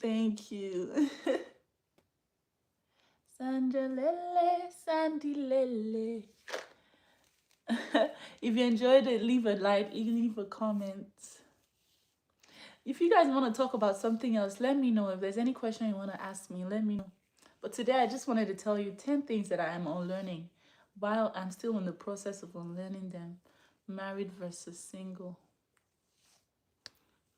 [SPEAKER 1] Thank you. Sandra Lele, Sandy Lele. If you enjoyed it, leave a like, leave a comment. If you guys want to talk about something else, let me know. If there's any question you want to ask me, let me know. But today I just wanted to tell you 10 things that I am unlearning while I'm still in the process of unlearning them. Married versus single.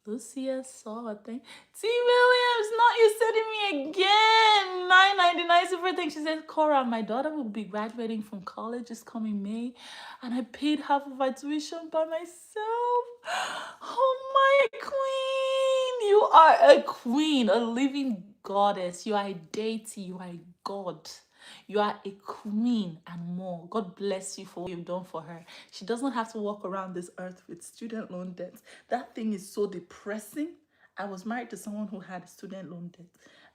[SPEAKER 1] Lucia saw a thing. T. Williams, not you sending me again. 9.99 super thing. She said, Korra, my daughter will be graduating from college this coming May, and I paid half of her tuition by myself. Oh, my queen. You are a queen, a living goddess. You are a deity. You are a god. You are a queen and more. God bless you for what you've done for her. She doesn't have to walk around this earth with student loan debt. That thing is so depressing. I was married to someone who had student loan debt,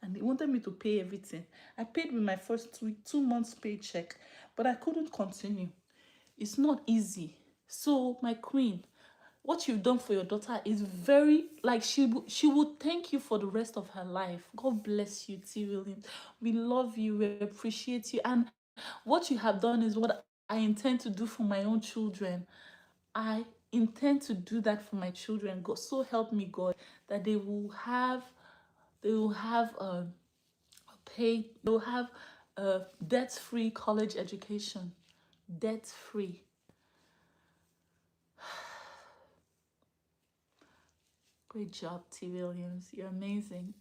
[SPEAKER 1] and they wanted me to pay everything. I paid with my first 2 months paycheck, but I couldn't continue. It's not easy. So, my queen, what you've done for your daughter is very, like, she will thank you for the rest of her life. God bless you, T. Williams. We love you, we appreciate you, and what you have done is what I intend to do for my own children. I intend to do that for my children. God, so help me God, that they will have they'll have a debt-free college education. Debt-free. Great job, T. Williams. You're amazing.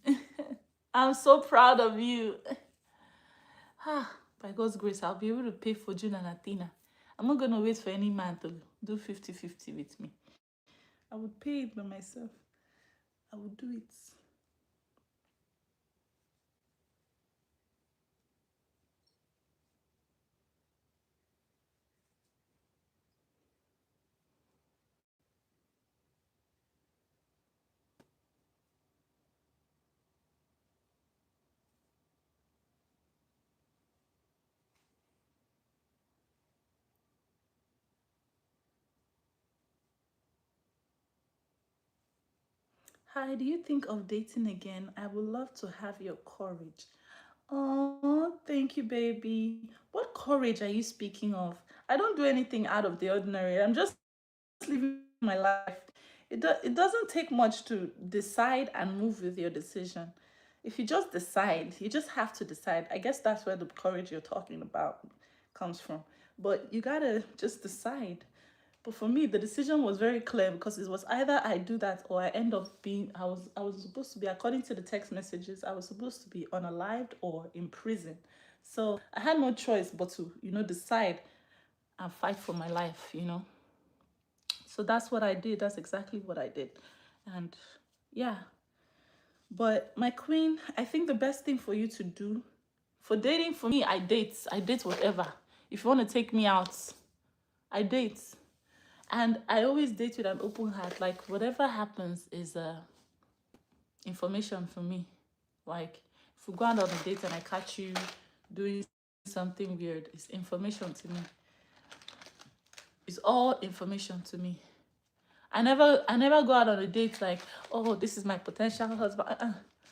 [SPEAKER 1] I'm so proud of you. By God's grace, I'll be able to pay for June and Athena. I'm not going to wait for any man to do 50-50 with me. I would pay it by myself. I will do it. Hi, do you think of dating again? I would love to have your courage. Oh, thank you, baby. What courage are you speaking of? I don't do anything out of the ordinary. I'm just living my life. It doesn't take much to decide and move with your decision. If you just decide, you just have to decide. I guess that's where the courage you're talking about comes from. But you gotta just decide. But for me, the decision was very clear because it was either I do that or I end up being I was supposed to be, according to the text messages, I was supposed to be unalived or in prison. So I had no choice but to, decide and fight for my life. So that's what I did. That's exactly what I did. And yeah. But my queen, I think the best thing for you to do for dating, for me, I date. I date whatever. If you want to take me out, I date. And I always date with an open heart. Like whatever happens is information for me. Like if we go out on a date and I catch you doing something weird, it's information to me. It's all information to me. I never go out on a date like, oh, this is my potential husband.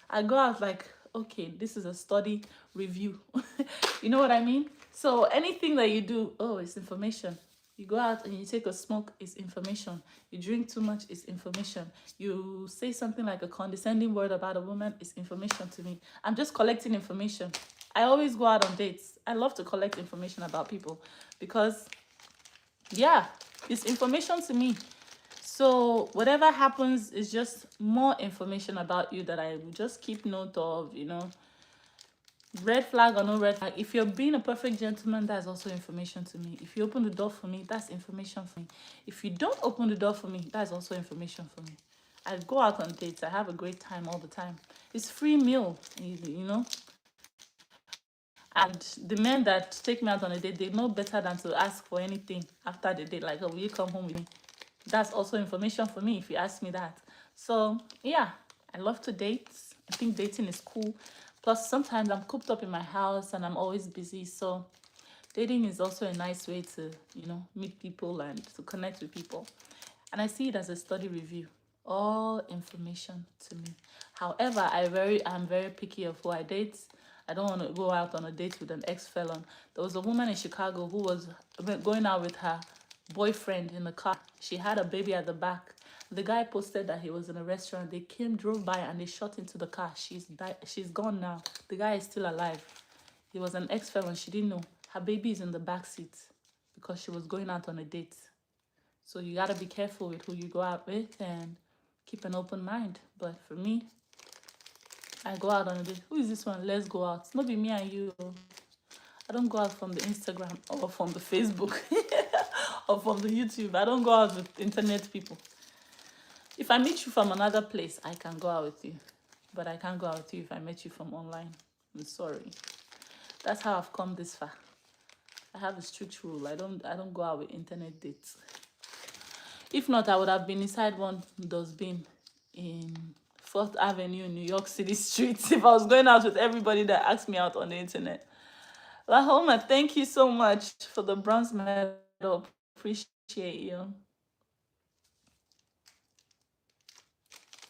[SPEAKER 1] I go out like, okay, this is a study review. You know what I mean? So anything that you do, oh, it's information. You go out and you take a smoke, it's information. You drink too much, it's information. You say something like a condescending word about a woman, it's information to me. I'm just collecting information. I always go out on dates. I love to collect information about people because, yeah, it's information to me. So whatever happens is just more information about you that I will just keep note of. Red flag or no red flag. If you're being a perfect gentleman, that's also information to me. If you open the door for me, that's information for me. If you don't open the door for me, that's also information for me. I go out on dates. I have a great time all the time. It's free meal, you know. And the men that take me out on a date, they know better than to ask for anything after the date. Like, oh, will you come home with me? That's also information for me if you ask me that. So yeah, I love to date. I think dating is cool. Plus sometimes I'm cooped up in my house and I'm always busy. So dating is also a nice way to, meet people and to connect with people. And I see it as a study review. All information to me. However, I'm very picky of who I date. I don't want to go out on a date with an ex-felon. There was a woman in Chicago who was going out with her boyfriend in the car. She had a baby at the back. The guy posted that he was in a restaurant. They drove by, and they shot into the car. She's died. She's gone now. The guy is still alive. He was an ex-felon. She didn't know. Her baby is in the back seat because she was going out on a date. So you gotta be careful with who you go out with and keep an open mind. But for me, I go out on a date. Who is this one? Let's go out. It's not be me and you. I don't go out from the Instagram or from the Facebook or from the YouTube. I don't go out with internet people. If I meet you from another place, I can go out with you. But I can't go out with you if I met you from online. I'm sorry. That's how I've come this far. I have a strict rule. I don't go out with internet dates. If not, I would have been inside one dustbin in 4th Avenue in New York City streets if I was going out with everybody that asked me out on the internet. Lahoma, thank you so much for the bronze medal. Appreciate you.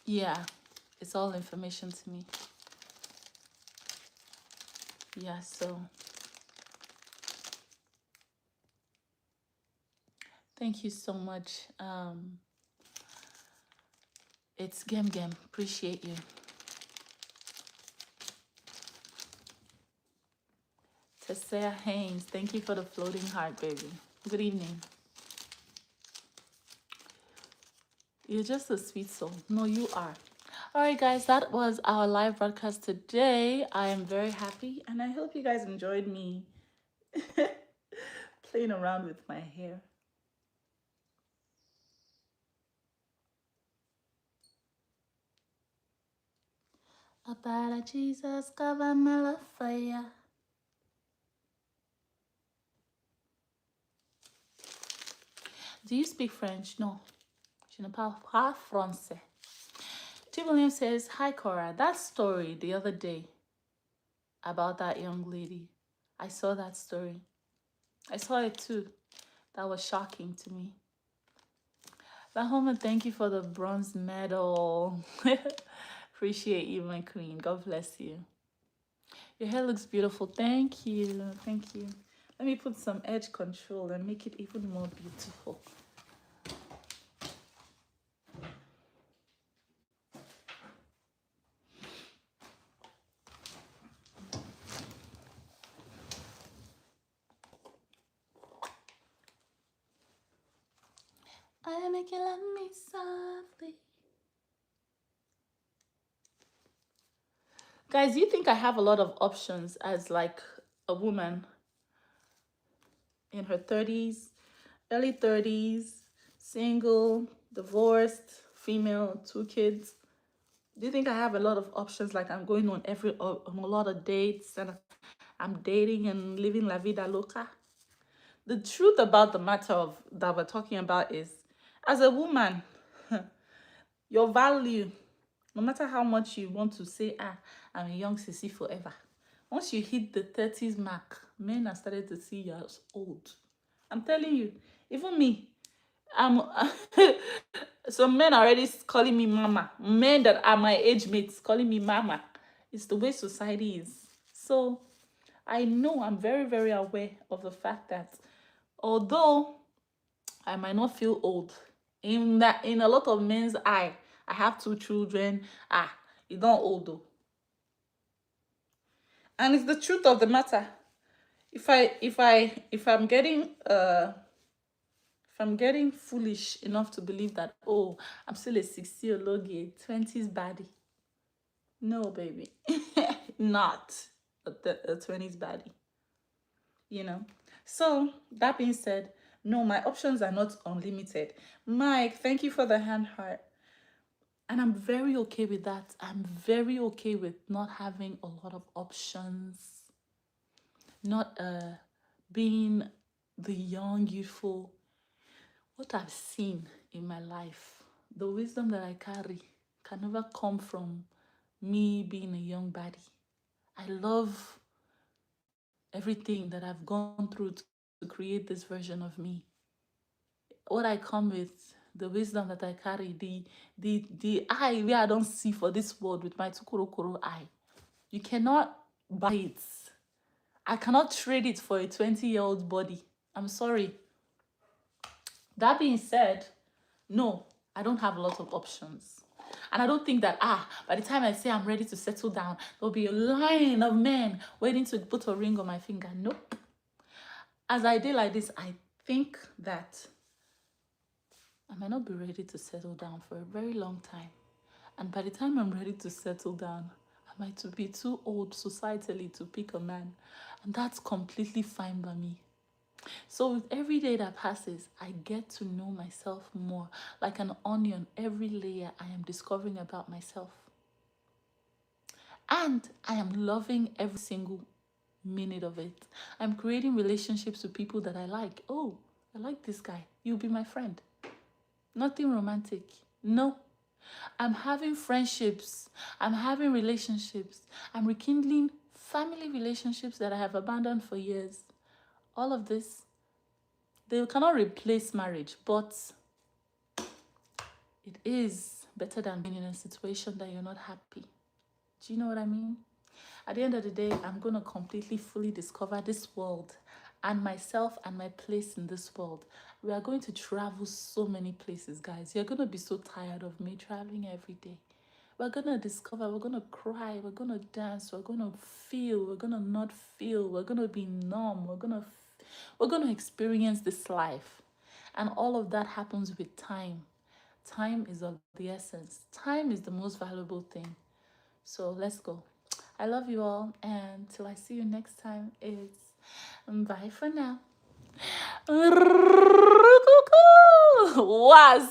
[SPEAKER 1] Yeah, it's all information to me. Yeah, so thank you so much. It's Gem Gem. Appreciate you. Tessia Haynes, thank you for the floating heart, baby. Good evening. You're just a sweet soul. No, you are. All right, guys, that was our live broadcast today. I am very happy, and I hope you guys enjoyed me playing around with my hair. About Jesus, cover my love fire. Do you speak French? No. Je ne parle pas français. T. Williams says, hi, Korra. That story the other day about that young lady, I saw that story. I saw it too. That was shocking to me. Bahoma, thank you for the bronze medal. Appreciate you, my queen. God bless you. Your hair looks beautiful. Thank you. Thank you. Let me put some edge control and make it even more beautiful. I make you love me softly. Guys, you think I have a lot of options as like a woman in her 30s, early 30s, single, divorced, female, 2 kids? Do you think I have a lot of options? Like I'm going on on a lot of dates and I'm dating and living la vida loca? The truth about the matter of that we're talking about is, as a woman, your value, no matter how much you want to say, I'm a young sissy forever. Once you hit the 30s mark, men are started to see you as old. I'm telling you, even me, I'm some men are already calling me mama. Men that are my age mates calling me mama. It's the way society is. So I know, I'm very, very aware of the fact that although I might not feel old, in a lot of men's eye, I have 2 children. You don't old though. And it's the truth of the matter. If I'm getting foolish enough to believe that, oh, I'm still a 60-year-old 20s baddie. No, baby. Not a 20s baddie. You know? So, that being said, no, my options are not unlimited. Mike, thank you for the hand heart. And I'm very okay with that. I'm very okay with not having a lot of options. Not being the young, youthful. What I've seen in my life, the wisdom that I carry can never come from me being a young baddie. I love everything that I've gone through to create this version of me. What I come with, the wisdom that I carry, the eye where I don't see for this world with my tukurokoro eye. You cannot buy it. I cannot trade it for a 20-year-old body. I'm sorry. That being said, no, I don't have a lot of options. And I don't think that, by the time I say I'm ready to settle down, there'll be a line of men waiting to put a ring on my finger. Nope. As I did like this, I think that I might not be ready to settle down for a very long time. And by the time I'm ready to settle down, I might be too old societally to pick a man. And that's completely fine by me. So with every day that passes, I get to know myself more. Like an onion, every layer I am discovering about myself. And I am loving every single minute of it. I'm creating relationships with people that I like. Oh, I like this guy. You'll be my friend. Nothing romantic. No. I'm having friendships. I'm having relationships. I'm rekindling family relationships that I have abandoned for years. All of this, they cannot replace marriage, but it is better than being in a situation that you're not happy. Do you know what I mean? At the end of the day, I'm going to completely, fully discover this world and myself and my place in this world. We are going to travel so many places, guys. You're going to be so tired of me traveling every day. We're going to discover, we're going to cry, we're going to dance, we're going to feel, we're going to not feel, we're going to be numb, we're going to experience this life. And all of that happens with time. Time is of the essence. Time is the most valuable thing. So let's go. I love you all, and till I see you next time, it's bye for now. Was